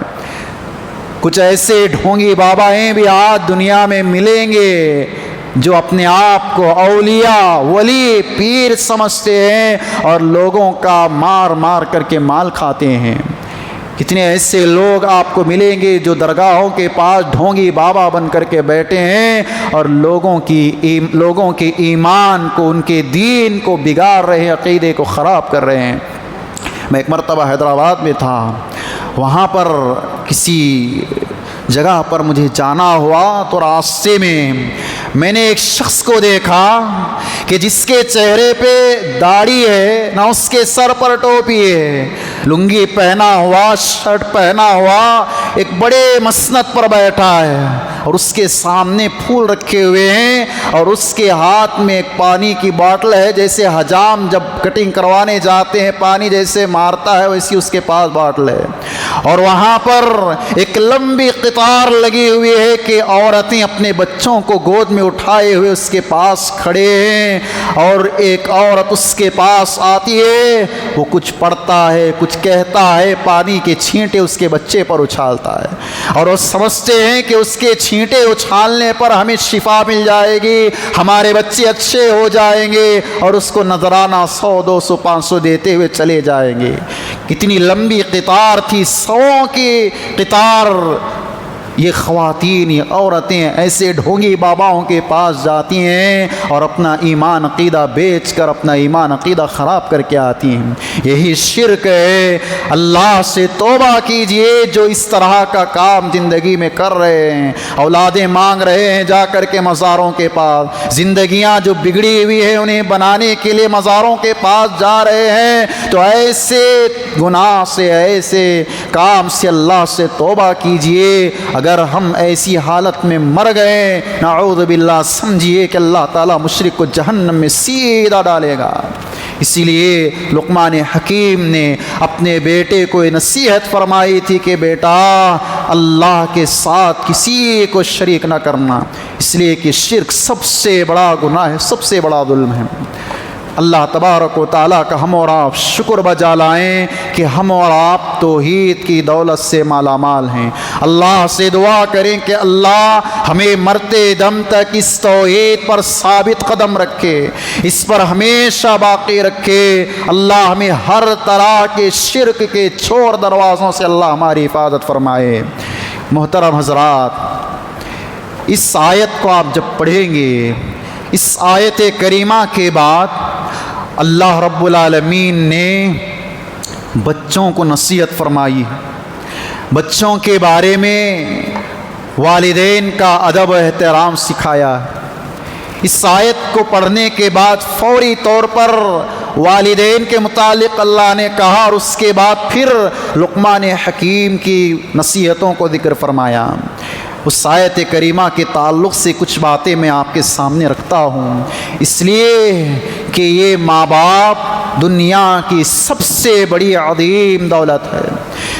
کچھ ایسے ڈھونگی بابائیں بھی آج دنیا میں ملیں گے جو اپنے آپ کو اولیاء، ولی، پیر سمجھتے ہیں اور لوگوں کا مار مار کر کے مال کھاتے ہیں۔ کتنے ایسے لوگ آپ کو ملیں گے جو درگاہوں کے پاس ڈھونگی بابا بن کر کے بیٹھے ہیں اور لوگوں کے ایمان کو، ان کے دین کو بگاڑ رہے ہیں، عقیدے کو خراب کر رہے ہیں۔ میں ایک مرتبہ حیدرآباد میں تھا، وہاں پر کسی جگہ پر مجھے جانا ہوا تو راستے میں نے ایک شخص کو دیکھا کہ جس کے چہرے پہ داڑھی ہے، نہ اس کے سر پر ٹوپی ہے، لنگی پہنا ہوا، شرٹ پہنا ہوا، ایک بڑے مسند پر بیٹھا ہے اور اس کے سامنے پھول رکھے ہوئے ہیں اور اس کے ہاتھ میں ایک پانی کی باٹل ہے، جیسے حجام جب کٹنگ کروانے جاتے ہیں پانی جیسے مارتا ہے ویسی اس کے پاس باٹل ہے، اور وہاں پر ایک لمبی قطار لگی ہوئی ہے کہ عورتیں اپنے بچوں کو گود میں اٹھائے ہوئے اس کے پاس کھڑے ہیں، اور ایک عورت اس کے پاس آتی ہے، وہ کچھ پڑھتا ہے، کچھ کہتا ہے، پانی کے چھینٹے اس کے بچے پر اچھالتا ہے، اور وہ سمجھتے ہیں کہ اس کے چھینٹے اچھالنے پر ہمیں شفا مل جائے گی، ہمارے بچے اچھے ہو جائیں گے، اور اس کو نذرانہ 100، 200، 500 دیتے ہوئے چلے جائیں گے۔ کتنی لمبی قطار تھی، 100 کی قطار یہ خواتین، یہ عورتیں ایسے ڈھونگی باباؤں کے پاس جاتی ہیں اور اپنا ایمان عقیدہ بیچ کر اپنا ایمان عقیدہ خراب کر کے آتی ہیں۔ یہی شرک ہے۔ اللہ سے توبہ کیجئے جو اس طرح کا کام زندگی میں کر رہے ہیں، اولادیں مانگ رہے ہیں جا کر کے مزاروں کے پاس، زندگیاں جو بگڑی ہوئی ہیں انہیں بنانے کے لیے مزاروں کے پاس جا رہے ہیں، تو ایسے گناہ سے، ایسے کام سے اللہ سے توبہ کیجئے۔ اگر ہم ایسی حالت میں مر گئے نعوذ باللہ، سمجھیے کہ اللہ تعالیٰ مشرک کو جہنم میں سیدھا ڈالے گا۔ اسی لیے لقمان حکیم نے اپنے بیٹے کو نصیحت فرمائی تھی کہ بیٹا اللہ کے ساتھ کسی کو شریک نہ کرنا، اس لیے کہ شرک سب سے بڑا گناہ ہے، سب سے بڑا ظلم ہے۔ اللہ تبارک و تعالیٰ کا ہم اور آپ شکر بجا لائیں کہ ہم اور آپ توحید کی دولت سے مالا مال ہیں۔ اللہ سے دعا کریں کہ اللہ ہمیں مرتے دم تک اس توحید پر ثابت قدم رکھے، اس پر ہمیشہ باقی رکھے۔ اللہ ہمیں ہر طرح کے شرک کے چور دروازوں سے اللہ ہماری حفاظت فرمائے۔ محترم حضرات، اس آیت کو آپ جب پڑھیں گے، اس آیت کریمہ کے بعد اللہ رب العالمین نے بچوں کو نصیحت فرمائی ہے، بچوں کے بارے میں والدین کا ادب و احترام سکھایا ہے۔ اس آیت کو پڑھنے کے بعد فوری طور پر والدین کے متعلق اللہ نے کہا، اور اس کے بعد پھر لقمان حکیم کی نصیحتوں کو ذکر فرمایا۔ اس آیت کریمہ کے تعلق سے کچھ باتیں میں آپ کے سامنے رکھتا ہوں، اس لیے کہ یہ ماں باپ دنیا کی سب سے بڑی عظیم دولت ہے۔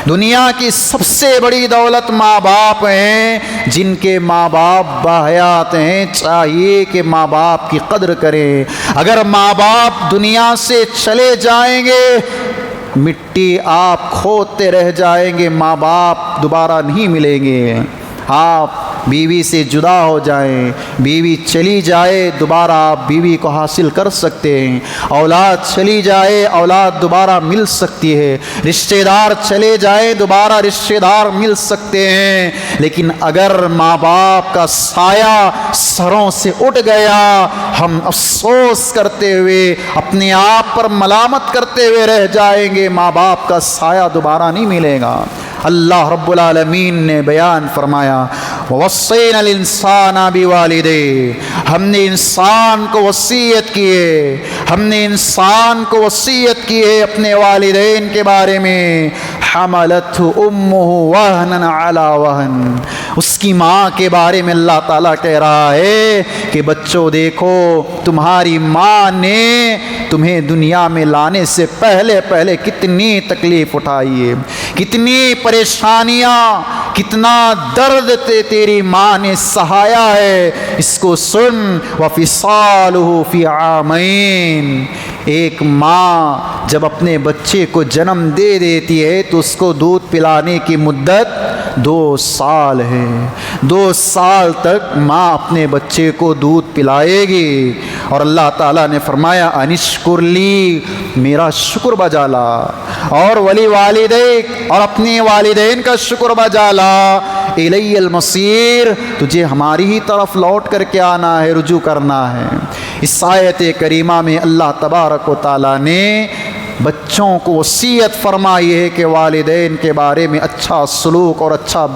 دنیا کی سب سے بڑی دولت ماں باپ ہیں۔ جن کے ماں باپ باحیات ہیں چاہیے کہ ماں باپ کی قدر کریں۔ اگر ماں باپ دنیا سے چلے جائیں گے، مٹی آپ کھودتے رہ جائیں گے، ماں باپ دوبارہ نہیں ملیں گے۔ آپ بیوی سے جدا ہو جائیں، بیوی چلی جائے، دوبارہ آپ بیوی کو حاصل کر سکتے ہیں۔ اولاد چلی جائے، اولاد دوبارہ مل سکتی ہے۔ رشتہ دار چلے جائے، دوبارہ رشتہ دار مل سکتے ہیں۔ لیکن اگر ماں باپ کا سایہ سروں سے اٹھ گیا، ہم افسوس کرتے ہوئے، اپنے آپ پر ملامت کرتے ہوئے رہ جائیں گے، ماں باپ کا سایہ دوبارہ نہیں ملے گا۔ اللہ رب العالمین نے بیان فرمایا، وَوَصَّيْنَا الْإِنسَانَ بِوَالِدَيْهِ، ہم نے انسان کو وصیت کی ہے، ہم نے انسان کو وصیت کی ہے اپنے والدین کے بارے میں۔ حَمَلَتْهُ أُمُّهُ وَهْنًا عَلَى وَهْنٍ، اس کی ماں کے بارے میں اللہ تعالیٰ کہہ رہا ہے کہ بچوں دیکھو، تمہاری ماں نے تمہیں دنیا میں لانے سے پہلے کتنی تکلیف اٹھائی ہے، کتنی پریشانیاں، کتنا درد تیری ماں نے سہایا ہے۔ اس کو سن، وَفِصَالُهُ فِي عَامَيْنِ، ایک ماں جب اپنے بچے کو جنم دے دیتی ہے تو اس کو دودھ پلانے کی مدت 2 سال ہے۔ 2 سال تک ماں اپنے بچے کو دودھ پلائے گی۔ اور اللہ تعالیٰ نے فرمایا، انشکر لی، میرا شکر بجا لا، اور ولی والدیک، اور اپنے والدین کا شکر بجا لا، الی المصیر، تجھے ہماری ہی طرف لوٹ کر کے آنا ہے، رجوع کرنا ہے۔ اس آیت کریمہ میں اللہ تبارک و تعالیٰ نے بچوں کو وصیت فرمائی ہے کہ والدین کے بارے میں اچھا سلوک اور اچھا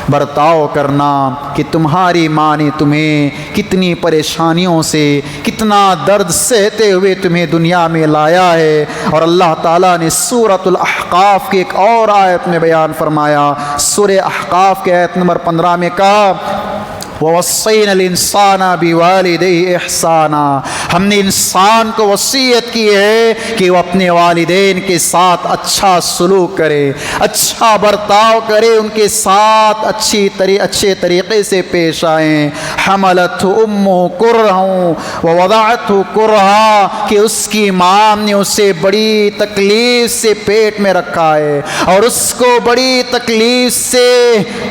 برتاؤ کرنا، کہ تمہاری ماں نے تمہیں کتنی پریشانیوں سے، کتنا درد سہتے ہوئے تمہیں دنیا میں لایا ہے۔ اور اللہ تعالیٰ نے سورۃ الاحقاف کی ایک اور آیت میں بیان فرمایا، سورہ احقاف کے آیت نمبر 15 میں کہا، وَوَصَّيْنَا الْإِنسَانَ بِوَالِدَيْهِ إِحْسَانًا، ہم نے انسان کو وصیت کی ہے کہ وہ اپنے والدین کے ساتھ اچھا سلوک کرے، اچھا برتاؤ کرے، ان کے ساتھ اچھے طریقے سے پیش آئیں۔ حَمَلَتْهُ أُمُّهُ كُرْهًا وَوَضَعَتْهُ كُرْهًا، کہ اس کی ماں نے اسے بڑی تکلیف سے پیٹ میں رکھا ہے اور اس کو بڑی تکلیف سے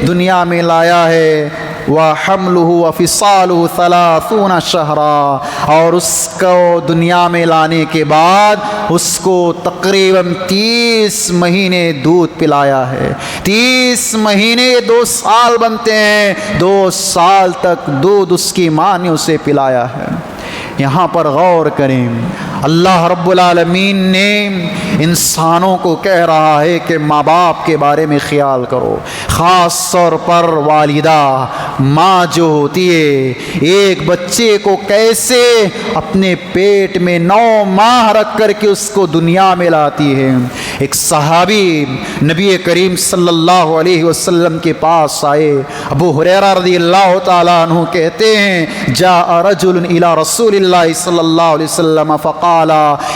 دنیا میں لایا ہے۔ وَحَمْلُهُ وَفِصَالُهُ 30 شَهْرًا، اور اس کو دنیا میں لانے کے بعد اس کو تقریباً 30 مہینے دودھ پلایا ہے۔ 30 مہینے 2 سال بنتے ہیں، 2 سال تک دودھ اس کی ماں نے اسے پلایا ہے۔ یہاں پر غور کریں، اللہ رب العالمین نے انسانوں کو کہہ رہا ہے کہ ماں باپ کے بارے میں خیال کرو، خاص طور پر والدہ ماں جو ہوتی ہے، ایک بچے کو کیسے اپنے پیٹ میں 9 ماہ رکھ کر کے اس کو دنیا میں لاتی ہے۔ ایک صحابی نبی کریم صلی اللہ علیہ وسلم کے پاس آئے، ابو ہریرہ رضی اللہ تعالیٰ عنہ کہتے ہیں جاء رجل الی رسول اللہ صلی اللہ علیہ وسلم فقال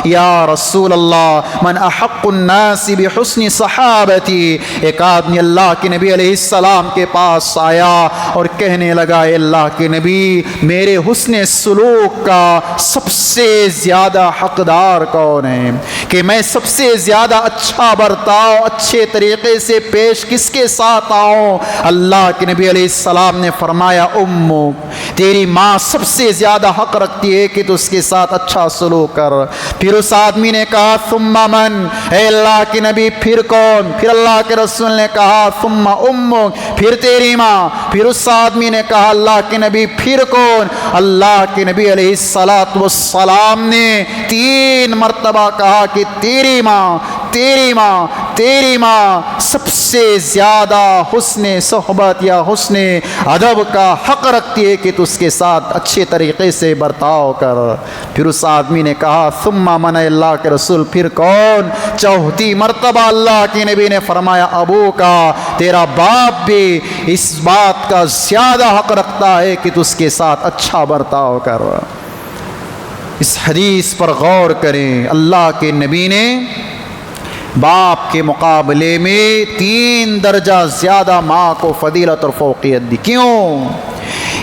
یا رسول اللہ من احق الناس بحسن صحابتی، ایک آدمی اللہ کے نبی علیہ السلام کے پاس آیا اور کہنے لگا اے اللہ کے نبی، میرے حسن سلوک کا سب سے زیادہ حقدار کون ہے، کہ میں سب سے زیادہ اچھا برتاؤ، اچھے طریقے سے پیش کس کے ساتھ آؤں؟ اللہ کے نبی علیہ السلام نے فرمایا امک، تیری ماں سب سے زیادہ حق رکھتی ہے کہ تو اس کے ساتھ اچھا سلوک کر۔ پھر اس آدمی نے کہا ثم من، اے اللہ کے نبی پھر کون؟ پھر اللہ کے رسول نے کہا ثم امک، پھر تیری ماں۔ پھر اس آدمی نے کہا اللہ کے نبی پھر کون؟ اللہ کے نبی علیہ السلام نے 3 مرتبہ کہا کہ تیری ماں، تیری ماں، تیری ماں سب سے زیادہ حسن صحبت یا حسن ادب کا حق رکھتی ہے کہ تو اس کے ساتھ اچھے طریقے سے برتاؤ کر۔ پھر اس آدمی نے کہا ثم من، اللہ کے رسول پھر کون؟ 4تھی مرتبہ اللہ کے نبی نے فرمایا ابو کا، تیرا باپ بھی اس بات کا زیادہ حق رکھتا ہے کہ تو اس کے ساتھ اچھا برتاؤ کر۔ اس حدیث پر غور کریں، اللہ کے نبی نے باپ کے مقابلے میں 3 درجہ زیادہ ماں کو فضیلت اور فوقیت دی۔ کیوں؟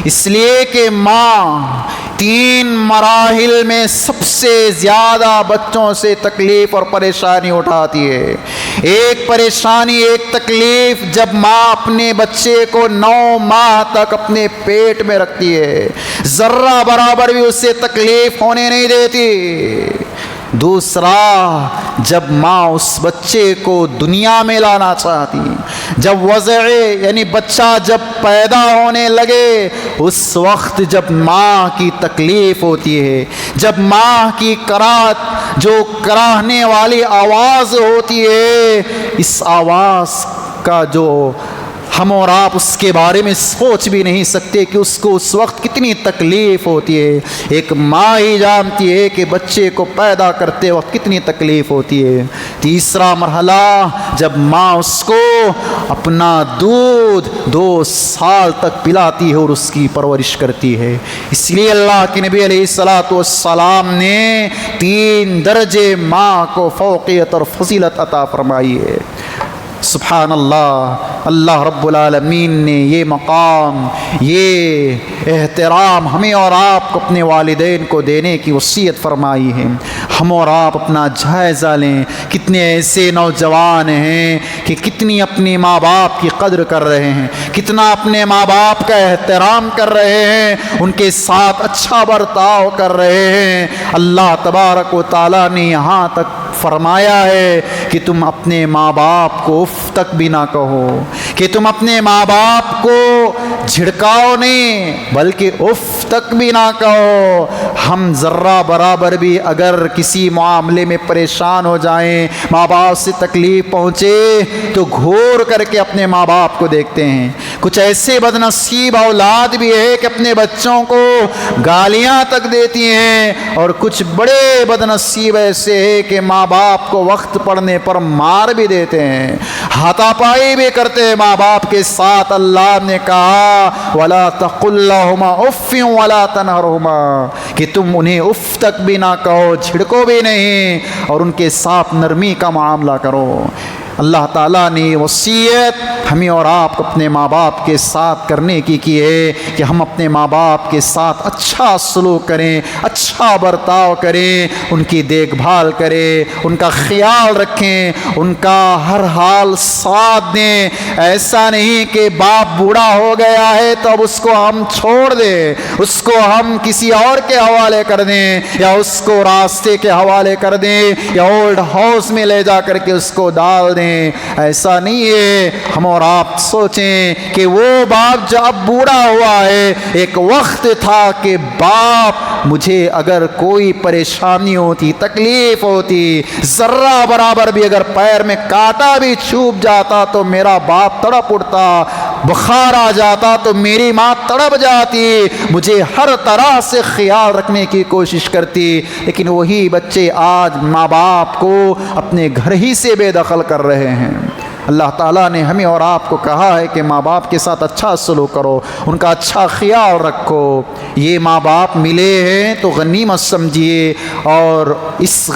اس لیے کہ ماں 3 مراحل میں سب سے زیادہ بچوں سے تکلیف اور پریشانی اٹھاتی ہے۔ ایک پریشانی، ایک تکلیف جب ماں اپنے بچے کو 9 ماہ تک اپنے پیٹ میں رکھتی ہے، ذرہ برابر بھی اسے تکلیف ہونے نہیں دیتی۔ دوسرا، جب ماں اس بچے کو دنیا میں لانا چاہتی، جب وضع یعنی بچہ جب پیدا ہونے لگے، اس وقت جب ماں کی تکلیف ہوتی ہے، جب ماں کی کراہت، جو کراہنے والی آواز ہوتی ہے، اس آواز کا جو ہم اور آپ اس کے بارے میں سوچ بھی نہیں سکتے کہ اس کو اس وقت کتنی تکلیف ہوتی ہے۔ ایک ماں ہی جانتی ہے کہ بچے کو پیدا کرتے وقت کتنی تکلیف ہوتی ہے۔ تیسرا مرحلہ، جب ماں اس کو اپنا دودھ 2 سال تک پلاتی ہے اور اس کی پرورش کرتی ہے۔ اس لیے اللہ کے نبی علیہ السلام نے 3 درجے ماں کو فوقیت اور فضیلت عطا فرمائی ہے۔ سبحان اللہ، اللہ رب العالمین نے یہ مقام، یہ احترام ہمیں اور آپ کو اپنے والدین کو دینے کی وصیت فرمائی ہے۔ ہم اور آپ اپنا جائزہ لیں، کتنے ایسے نوجوان ہیں کہ کتنی اپنے ماں باپ کی قدر کر رہے ہیں، کتنا اپنے ماں باپ کا احترام کر رہے ہیں، ان کے ساتھ اچھا برتاؤ کر رہے ہیں۔ اللہ تبارک و تعالیٰ نے یہاں تک فرمایا ہے کہ تم اپنے ماں باپ کو اف تک بھی نہ کہو، کہ تم اپنے ماں باپ کو جھڑکاؤ نہیں بلکہ اف تک بھی نہ کہو۔ ہم ذرہ برابر بھی اگر کسی معاملے میں پریشان ہو جائیں، ماں باپ سے تکلیف پہنچے تو گھور کر کے اپنے ماں باپ کو دیکھتے ہیں۔ کچھ ایسے بد نصیب اولاد بھی ہے کہ اپنے بچوں کو گالیاں تک دیتی ہیں، اور کچھ بڑے بد نصیب ایسے ہیں کہ ماں باپ کو وقت پڑنے پر مار بھی دیتے ہیں، ہاتھا پائی بھی کرتے ہیں ماں باپ کے ساتھ۔ اللہ نے کہا وَلَا تَقُلْ لَهُمَا اُفٍّ وَلَا تَنْهَرْهُمَا، کہ تم انہیں اف تک بھی نہ کہو، جھڑکو بھی نہیں، اور ان کے ساتھ نرمی کا معاملہ کرو۔ اللہ تعالیٰ نے وصیت ہمیں اور آپ کو اپنے ماں باپ کے ساتھ کرنے کی ہے کہ ہم اپنے ماں باپ کے ساتھ اچھا سلوک کریں، اچھا برتاؤ کریں، ان کی دیکھ بھال کریں، ان کا خیال رکھیں، ان کا ہر حال ساتھ دیں۔ ایسا نہیں کہ باپ بوڑھا ہو گیا ہے تو اب اس کو ہم چھوڑ دیں، اس کو ہم کسی اور کے حوالے کر دیں، یا اس کو راستے کے حوالے کر دیں، یا اولڈ ہاؤس میں لے جا کر کے اس کو ڈال دیں۔ ایسا نہیں ہے۔ ہم اور آپ سوچیں کہ وہ باپ جب بوڑھا ہوا ہے، ایک وقت تھا کہ باپ مجھے اگر کوئی پریشانی ہوتی، تکلیف ہوتی، ذرہ برابر بھی اگر پیر میں کانٹا بھی چبھ جاتا تو میرا باپ تڑپ اٹھتا، بخار آ جاتا تو میری ماں تڑپ جاتی، مجھے ہر طرح سے خیال رکھنے کی کوشش کرتی۔ لیکن وہی بچے آج ماں باپ کو اپنے گھر ہی سے بے دخل کر رہے ہیں۔ اللہ تعالیٰ نے ہمیں اور آپ کو کہا ہے کہ ماں باپ کے ساتھ اچھا سلوک کرو، ان کا اچھا خیال رکھو۔ یہ ماں باپ ملے ہیں تو غنیمت سمجھیے، اور اس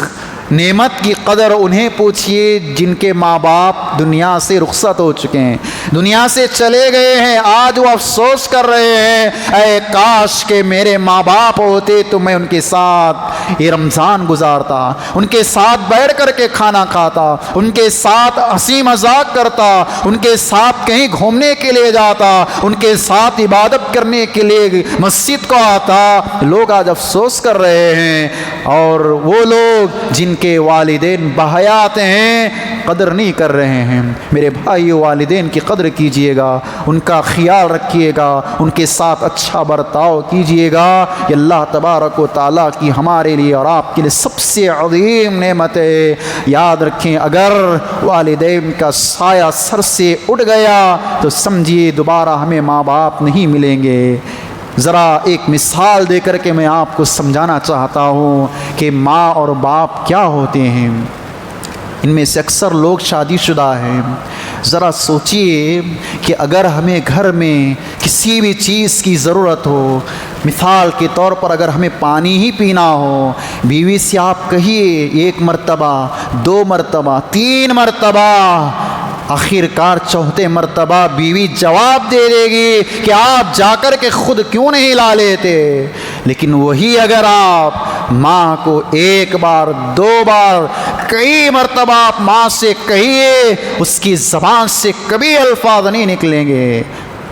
نعمت کی قدر انہیں پوچھیے جن کے ماں باپ دنیا سے رخصت ہو چکے ہیں، دنیا سے چلے گئے ہیں۔ آج وہ افسوس کر رہے ہیں، اے کاش کہ میرے ماں باپ ہوتے تو میں ان کے ساتھ یہ رمضان گزارتا، ان کے ساتھ بیٹھ کر کے کھانا کھاتا، ان کے ساتھ ہنسی مذاق کرتا، ان کے ساتھ کہیں گھومنے کے لیے جاتا، ان کے ساتھ عبادت کرنے کے لیے مسجد کو آتا۔ لوگ آج افسوس کر رہے ہیں، اور وہ لوگ جن کے والدین بحیات ہیں قدر نہیں کر رہے ہیں۔ میرے بھائی، والدین کی قدر کیجئے گا، ان کا خیال رکھیے گا، ان کے ساتھ اچھا برتاؤ کیجئے گا۔ یہ اللہ تبارک و تعالیٰ کی ہمارے لیے اور آپ کے لیے سب سے عظیم نعمت ہے۔ یاد رکھیں، اگر والدین کا سایہ سر سے اٹھ گیا تو سمجھیے دوبارہ ہمیں ماں باپ نہیں ملیں گے۔ ذرا ایک مثال دے کر کے میں آپ کو سمجھانا چاہتا ہوں کہ ماں اور باپ کیا ہوتے ہیں۔ ان میں سے اکثر لوگ شادی شدہ ہیں۔ ذرا سوچئے کہ اگر ہمیں گھر میں کسی بھی چیز کی ضرورت ہو، مثال کے طور پر اگر ہمیں پانی ہی پینا ہو، بیوی سے آپ کہیے 1 مرتبہ، 2 مرتبہ، 3 مرتبہ، آخر کار 4تھے مرتبہ بیوی جواب دے دے گی کہ آپ جا کر کے خود کیوں نہیں لا لیتے۔ لیکن وہی اگر آپ ماں کو 1 بار 2 بار کئی مرتبہ آپ ماں سے کہیے، اس کی زبان سے کبھی الفاظ نہیں نکلیں گے۔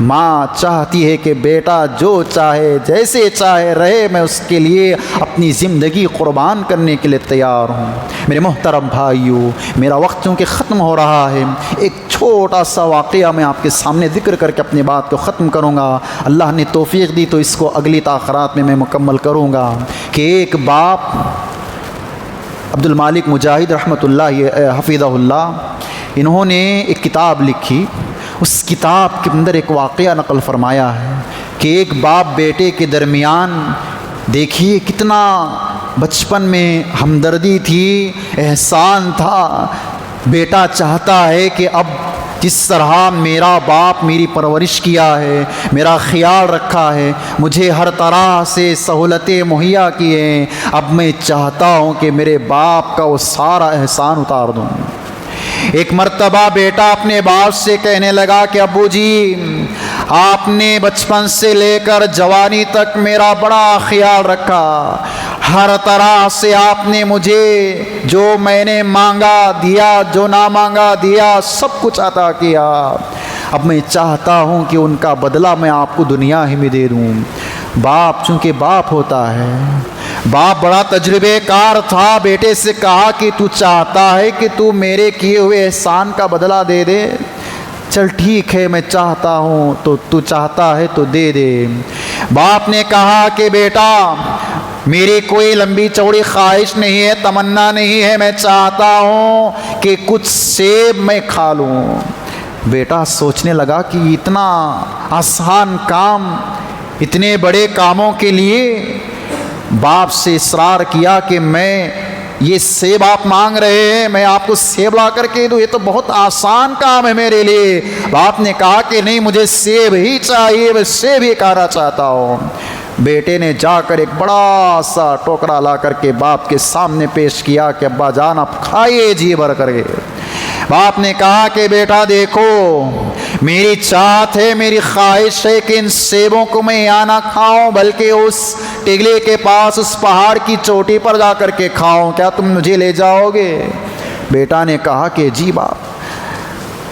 ماں چاہتی ہے کہ بیٹا جو چاہے جیسے چاہے رہے، میں اس کے لیے اپنی زندگی قربان کرنے کے لیے تیار ہوں۔ میرے محترم بھائیو، میرا وقت چونکہ ختم ہو رہا ہے، ایک چھوٹا سا واقعہ میں آپ کے سامنے ذکر کر کے اپنی بات کو ختم کروں گا۔ اللہ نے توفیق دی تو اس کو اگلی تاخیرات میں مکمل کروں گا کہ ایک باپ عبد المالک مجاہد رحمۃ اللہ حفظہ اللہ، انہوں نے ایک کتاب لکھی۔ اس کتاب کے اندر ایک واقعہ نقل فرمایا ہے کہ ایک باپ بیٹے کے درمیان، دیکھیے کتنا بچپن میں ہمدردی تھی، احسان تھا۔ بیٹا چاہتا ہے کہ اب جس طرح میرا باپ میری پرورش کیا ہے، میرا خیال رکھا ہے، مجھے ہر طرح سے سہولتیں مہیا کی ہیں، اب میں چاہتا ہوں کہ میرے باپ کا وہ سارا احسان اتار دوں۔ ایک مرتبہ بیٹا اپنے باپ سے کہنے لگا کہ ابو جی، آپ نے بچپن سے لے کر جوانی تک میرا بڑا خیال رکھا، ہر طرح سے آپ نے مجھے جو میں نے مانگا دیا، جو نہ مانگا دیا، سب کچھ عطا کیا۔ اب میں چاہتا ہوں کہ ان کا بدلہ میں آپ کو دنیا ہی میں دے دوں۔ باپ چونکہ باپ ہوتا ہے، باپ بڑا تجربے کار تھا، بیٹے سے کہا کہ تو چاہتا ہے کہ تو میرے کیے ہوئے احسان کا بدلہ دے دے؟ چل ٹھیک ہے، میں چاہتا ہوں تو تو چاہتا ہے تو دے دے۔ باپ نے کہا کہ بیٹا، میری کوئی لمبی چوڑی خواہش نہیں ہے، تمنا نہیں ہے، میں چاہتا ہوں کہ کچھ سیب میں کھا لوں۔ بیٹا سوچنے لگا کہ اتنا آسان کام، اتنے بڑے کاموں کے لیے باپ سے اصرار کیا کہ میں یہ سیب آپ مانگ رہے ہیں، میں آپ کو سیب لا کر کے دوں، یہ تو بہت آسان کام ہے میرے لیے۔ باپ نے کہا کہ نہیں، مجھے سیب ہی چاہیے، میں سیب ہی کھانا چاہتا ہوں۔ بیٹے نے جا کر ایک بڑا سا ٹوکرا لا کر کے باپ کے سامنے پیش کیا کہ ابا جان آپ کھائیے جی بھر کر کے۔ باپ نے کہا کہ بیٹا دیکھو، میری چاہت ہے، میری خواہش ہے کہ ان سیبوں کو میں یہاں نہ کھاؤں بلکہ اس ٹگلے کے پاس اس پہاڑ کی چوٹی پر جا کر کے کھاؤں، کیا تم مجھے لے جاؤ گے؟ بیٹا نے کہا کہ جی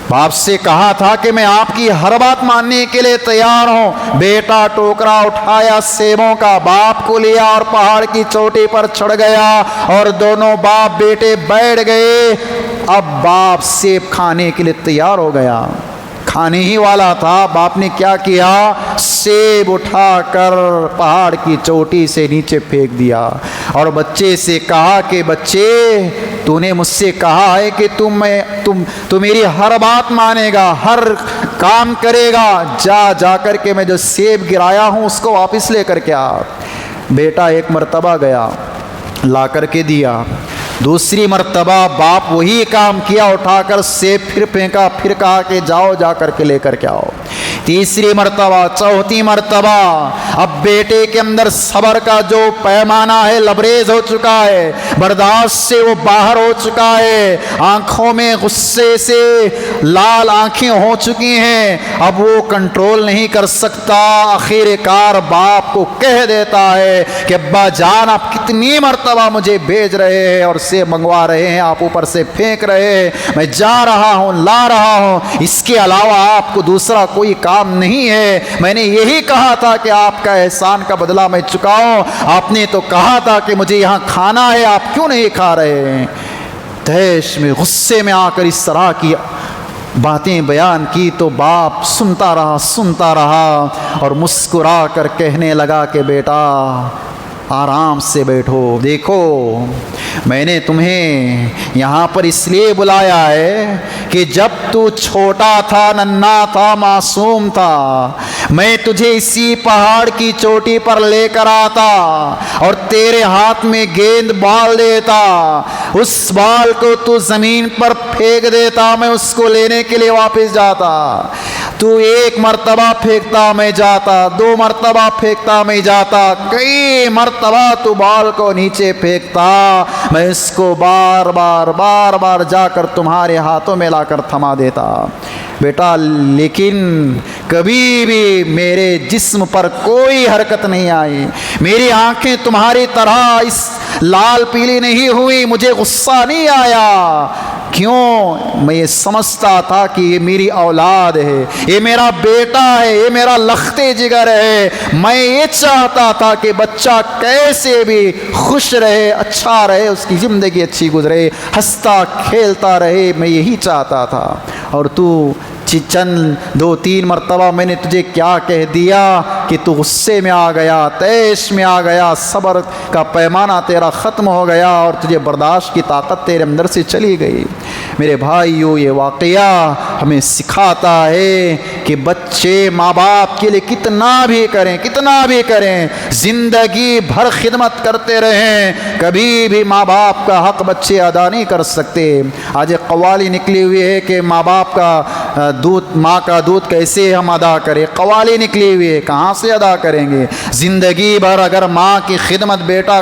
باپ سے کہا تھا کہ میں آپ کی ہر بات ماننے کے لیے تیار ہوں۔ بیٹا ٹوکرا اٹھایا سیبوں کا، باپ کو لیا اور پہاڑ کی چوٹی پر چڑھ گیا اور دونوں باپ بیٹے بیٹھ گئے۔ اب باپ سیب کھانے کے لیے تیار ہو گیا، کھانے ہی والا تھا۔ باپ نے کیا کیا؟ سیب اٹھا کر پہاڑ کی چوٹی سے نیچے پھینک دیا اور بچے سے کہا کہ بچے، تو نے مجھ سے کہا ہے کہ تو میری ہر بات مانے گا، ہر کام کرے گا، جا کر کے میں جو سیب گرایا ہوں اس کو واپس لے کر کے آ۔ بیٹا ایک مرتبہ گیا، لا کر کے دیا۔ دوسری مرتبہ باپ وہی کام کیا، اٹھا کر سیب پھر پھینکا، پھر کہا کہ جاؤ جا کر کے لے کر کے آؤ۔ تیسری مرتبہ، چوتھی مرتبہ، اب بیٹے کے اندر صبر کا جو پیمانہ ہے لبریز ہو چکا ہے، برداشت سے وہ باہر ہو چکا ہے، آنکھوں میں غصے سے لال آنکھیں ہو چکی ہیں، اب وہ کنٹرول نہیں کر سکتا۔ آخر کار باپ کو کہہ دیتا ہے کہ ابا جان، آپ کتنی مرتبہ مجھے بھیج رہے ہیں اور سے منگوا رہے ہیں، آپ اوپر سے پھینک رہے ہیں، میں جا رہا ہوں، لا رہا ہوں، اس کے علاوہ آپ کو دوسرا کوئی کام نہیں ہے۔ میں نے یہی کہا تھا کہ آپ کا احسان کا بدلہ میں چکاؤں، آپ نے تو کہا تھا کہ مجھے یہاں کھانا ہے، آپ کیوں نہیں کھا رہے ہیں؟ تیش میں غصے میں آ کر اس طرح کی باتیں بیان کی تو باپ سنتا رہا اور مسکرا کر کہنے لگا کہ بیٹا آرام سے بیٹھو، دیکھو میں نے تمہیں یہاں پر اس لیے بلایا ہے کہ جب تو چھوٹا تھا، ننھا تھا، معصوم تھا، میں تجھے اسی پہاڑ کی چوٹی پر لے کر آتا اور تیرے ہاتھ میں گیند بال دیتا، اس بال کو تو زمین پر پھینک دیتا، میں اس کو لینے کے لیے واپس جاتا، تو ایک مرتبہ پھینکتا میں جاتا، دو مرتبہ پھینکتا میں جاتا، کئی مرتبہ تو بال کو نیچے پھینکتا، میں اس کو بار بار جا کر تمہارے ہاتھوں میں لا کر تھما دیتا۔ بیٹا لیکن کبھی بھی میرے جسم پر کوئی حرکت نہیں آئی، میری آنکھیں تمہاری طرح اس لال پیلی نہیں ہوئی، مجھے غصہ نہیں آیا، کیوں؟ میں یہ سمجھتا تھا کہ یہ میری اولاد ہے، یہ میرا بیٹا ہے، یہ میرا لختے جگر ہے، میں یہ چاہتا تھا کہ بچہ کیسے بھی خوش رہے، اچھا رہے، اس کی زندگی اچھی گزرے، ہنستا کھیلتا رہے، میں یہی چاہتا تھا۔ اور تو چند دو تین مرتبہ میں نے تجھے کیا کہہ دیا کہ تو غصے میں آ گیا، تیش میں آ گیا، صبر کا پیمانہ تیرا ختم ہو گیا اور تجھے برداشت کی طاقت تیرے اندر سے چلی گئی۔ میرے بھائیو، یہ واقعہ ہمیں سکھاتا ہے کہ بچے ماں باپ کے لیے کتنا بھی کریں، زندگی بھر خدمت کرتے رہیں، کبھی بھی ماں باپ کا حق بچے ادا نہیں کر سکتے۔ آج ایک قوالی نکلی ہوئی ہے کہ ماں باپ کا ماں کا دودھ کیسے ہم ادا کریں، قوالی نکلی ہوئی ہے، کہاں سے ادا کریں گے؟ زندگی بھر اگر ماں کی خدمت بیٹا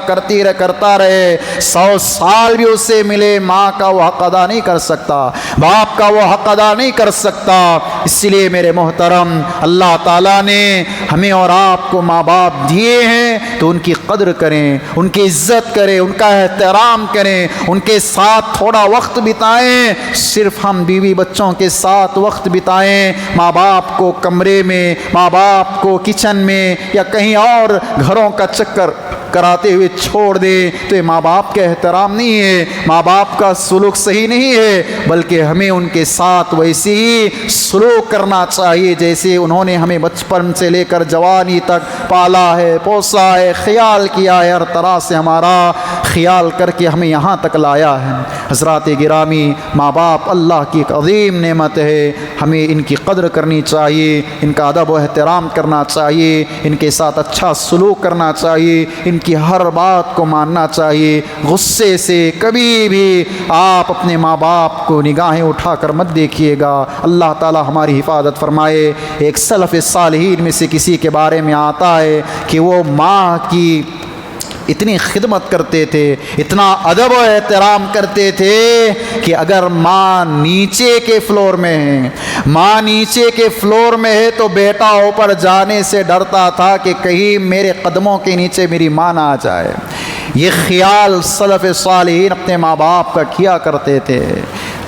کرتا رہے، 100 سال بھی اسے ملے، ماں کا وہ حق ادا نہیں کر سکتا، باپ کا وہ حق ادا نہیں کر سکتا۔ اس لیے میرے محترم، اللہ تعالیٰ نے ہمیں اور آپ کو ماں باپ دیے ہیں تو ان کی قدر کریں، ان کی عزت کریں، ان کا احترام کریں، ان کے ساتھ تھوڑا وقت بتائیں، صرف ہم بیوی بچوں کے ساتھ وقت بتائیں، ماں باپ کو کمرے میں، ماں باپ کو کچن میں یا کہیں اور گھروں کا چکر کراتے ہوئے چھوڑ دیں تو یہ ماں باپ کا احترام نہیں ہے، ماں باپ کا سلوک صحیح نہیں ہے، بلکہ ہمیں ان کے ساتھ ویسے ہی سلوک کرنا چاہیے جیسے انہوں نے ہمیں بچپن سے لے کر جوانی تک پالا ہے، پوسا ہے، خیال کیا ہے، ہر طرح سے ہمارا خیال کر کے ہمیں یہاں تک لایا ہے۔ حضرات گرامی، ماں باپ اللہ کی ایک عظیم نعمت ہے، ہمیں ان کی قدر کرنی چاہیے، ان کا ادب و احترام کرنا چاہیے، ان کے ساتھ اچھا سلوک کرنا چاہیے، ان کی ہر بات کو ماننا چاہیے۔ غصے سے کبھی بھی آپ اپنے ماں باپ کو نگاہیں اٹھا کر مت دیکھیے گا۔ اللہ تعالی ہماری حفاظت فرمائے۔ ایک سلف صالحین میں سے کسی کے بارے میں آتا ہے کہ وہ ماں کی اتنی خدمت کرتے تھے، اتنا ادب و احترام کرتے تھے کہ اگر ماں نیچے کے فلور میں ہے، ماں نیچے کے فلور میں ہے تو بیٹا اوپر جانے سے ڈرتا تھا کہ کہیں میرے قدموں کے نیچے میری ماں نہ آ جائے۔ یہ خیال سلف صالحین اپنے ماں باپ کا کیا کرتے تھے۔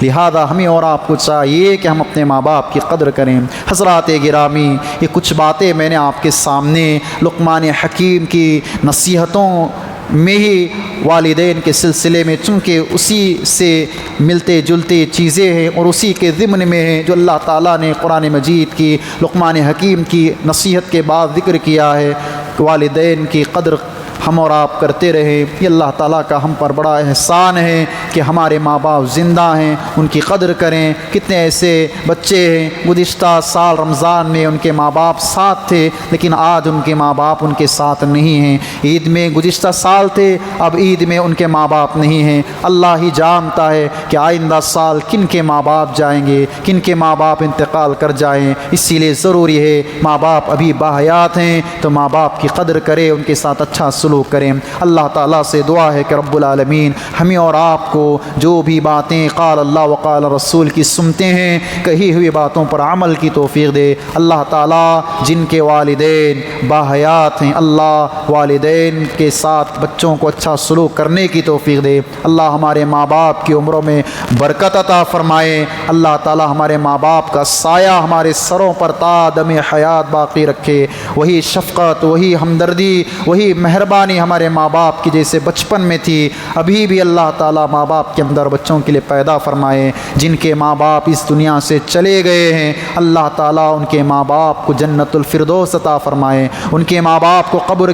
لہذا ہمیں اور آپ کو چاہیے کہ ہم اپنے ماں باپ کی قدر کریں۔ حضرات گرامی، یہ کچھ باتیں میں نے آپ کے سامنے لقمان حکیم کی نصیحتوں میں ہی والدین کے سلسلے میں، چونکہ اسی سے ملتے جلتے چیزیں ہیں اور اسی کے ضمن میں ہیں جو اللہ تعالیٰ نے قرآن مجید کی لقمان حکیم کی نصیحت کے بعد ذکر کیا ہے کہ والدین کی قدر ہم اور آپ کرتے رہیں۔ یہ اللہ تعالیٰ کا ہم پر بڑا احسان ہے کہ ہمارے ماں باپ زندہ ہیں، ان کی قدر کریں۔ کتنے ایسے بچے ہیں گزشتہ سال رمضان میں ان کے ماں باپ ساتھ تھے لیکن آج ان کے ماں باپ ان کے ساتھ نہیں ہیں۔ عید میں گزشتہ سال تھے، اب عید میں ان کے ماں باپ نہیں ہیں۔ اللہ ہی جانتا ہے کہ آئندہ سال کن کے ماں باپ جائیں گے، کن کے ماں باپ انتقال کر جائیں۔ اسی لیے ضروری ہے ماں باپ ابھی باحیات ہیں تو ماں باپ کی قدر کرے، ان کے ساتھ اچھا سلوک کریں۔ اللہ تعالیٰ سے دعا ہے کہ رب العالمین ہمیں اور آپ کو جو بھی باتیں قال اللہ وقال رسول کی سنتے ہیں، کہی ہوئی باتوں پر عمل کی توفیق دے۔ اللہ تعالیٰ جن کے والدین باحیات ہیں، اللہ والدین کے ساتھ بچوں کو اچھا سلوک کرنے کی توفیق دے۔ اللہ ہمارے ماں باپ کی عمروں میں برکت عطا فرمائے۔ اللہ تعالیٰ ہمارے ماں باپ کا سایہ ہمارے سروں پر تا دم حیات باقی رکھے۔ وہی شفقت، وہی ہمدردی، وہی مہربانی ہمارے ماں باپ کی جیسے بچپن میں تھی ابھی بھی اللہ تعالیٰ ماں باپ کے اندر بچوں کے لیے پیدا فرمائے۔ جن کے ماں باپ اس دنیا سے چلے گئے ہیں اللہ تعالیٰ ان کے ماں باپ کو جنت الفردوس عطا فرمائے۔ ان کے ماں باپ کو قبر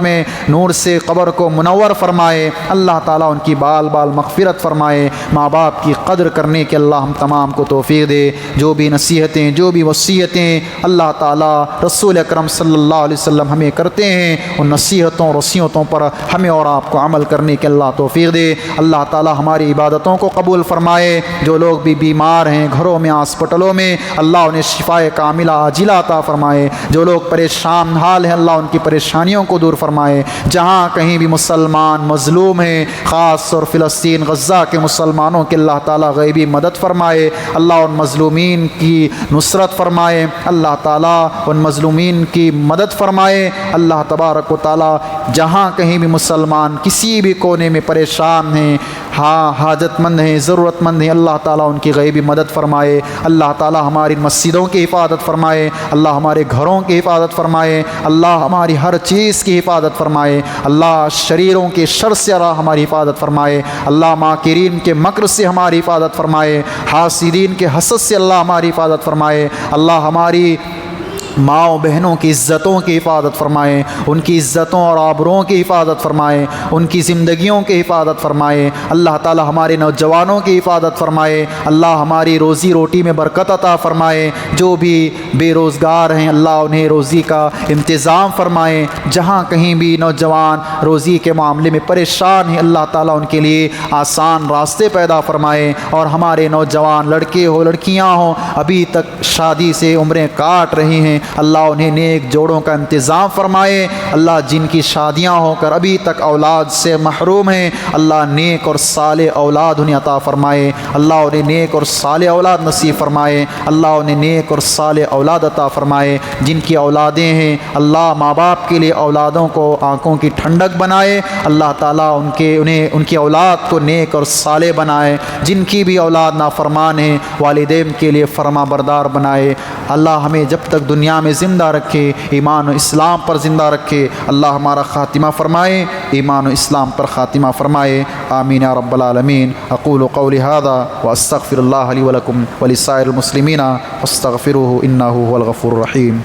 میں نور سے قبر کو منور فرمائے۔ اللہ تعالیٰ ان کی بال بال مغفرت فرمائے۔ ماں باپ کی قدر کرنے کے اللہ ہم تمام کو توفیق دے۔ جو بھی نصیحتیں، جو بھی وصیتیں اللہ تعالیٰ رسول اکرم صلی اللہ علیہ وسلم ہمیں کرتے ہیں، ان نصیحتوں اور وصیتوں پر ہمیں اور آپ کو عمل کرنے کے اللہ توفیق دے۔ اللہ تعالیٰ ہماری عبادتوں کو قبول فرمائے۔ جو لوگ بھی بیمار ہیں گھروں میں، ہاسپٹلوں میں، اللہ انہیں شفائے کاملہ عاجلہ عطا فرمائے۔ جو لوگ پریشان حال ہیں اللہ ان کی پریشانیوں کو دور فرمائے۔ جہاں کہیں بھی مسلمان مظلوم ہیں، خاص طور فلسطین غزہ کے مسلمانوں کے اللہ تعالیٰ غیبی مدد فرمائے۔ اللہ ان مظلومین کی نصرت فرمائے۔ اللہ تعالیٰ ان مظلومین کی مدد فرمائے۔ اللہ تبارک و تعالیٰ جہاں کہیں بھی مسلمان کسی بھی کونے میں پریشان ہیں، حاجت مند ہیں، ضرورت مند ہیں، اللہ تعالیٰ ان کی غیبی مدد فرمائے۔ اللہ تعالیٰ ہماری مسجدوں کی حفاظت فرمائے۔ اللہ ہمارے گھروں کی حفاظت فرمائے۔ اللہ ہماری ہر چیز کی حفاظت فرمائے۔ اللہ شریروں کے شر سے ہماری حفاظت فرمائے۔ اللہ ماکرین کے مکر سے ہماری حفاظت فرمائے۔ حاسدین کے حسد سے اللہ ہماری حفاظت فرمائے۔ اللہ ہماری ماؤں بہنوں کی عزتوں کی حفاظت فرمائے، ان کی عزتوں اور آبروؤں کی حفاظت فرمائے، ان کی زندگیوں کی حفاظت فرمائے۔ اللہ تعالی ہمارے نوجوانوں کی حفاظت فرمائے۔ اللہ ہماری روزی روٹی میں برکت عطا فرمائے۔ جو بھی بے روزگار ہیں اللہ انہیں روزی کا انتظام فرمائے۔ جہاں کہیں بھی نوجوان روزی کے معاملے میں پریشان ہیں اللہ تعالیٰ ان کے لیے آسان راستے پیدا فرمائے۔ اور ہمارے نوجوان لڑکے ہو لڑکیاں ہوں ابھی تک شادی سے عمریں کاٹ رہی ہیں اللہ انہیں نیک جوڑوں کا انتظام فرمائے۔ اللہ جن کی شادیاں ہو کر ابھی تک اولاد سے محروم ہیں اللہ نیک اور صالح اولاد انہیں عطا فرمائے۔ اللہ انہیں نیک اور صالح اولاد نصیب فرمائے۔ اللہ انہیں نیک اور صالح اولاد عطا فرمائے۔ جن کی اولادیں ہیں اللہ ماں باپ کے لیے اولادوں کو آنکھوں کی ٹھنڈک بنائے۔ اللہ تعالیٰ ان کی اولاد کو نیک اور صالح بنائے۔ جن کی بھی اولاد نافرمان ہیں والدین کے لیے فرما بردار بنائے۔ اللہ ہمیں جب تک دنیا میں زندہ رکھے ایمان و اسلام پر زندہ رکھے۔ اللہ ہمارا خاتمہ فرمائے، ایمان و اسلام پر خاتمہ فرمائے۔ آمین یا رب العالمین۔ اقول قولی ھذا واستغفر اللہ لی ولکم ولسائر المسلمین فاستغفروہ انہ ھو الغفور الرحیم۔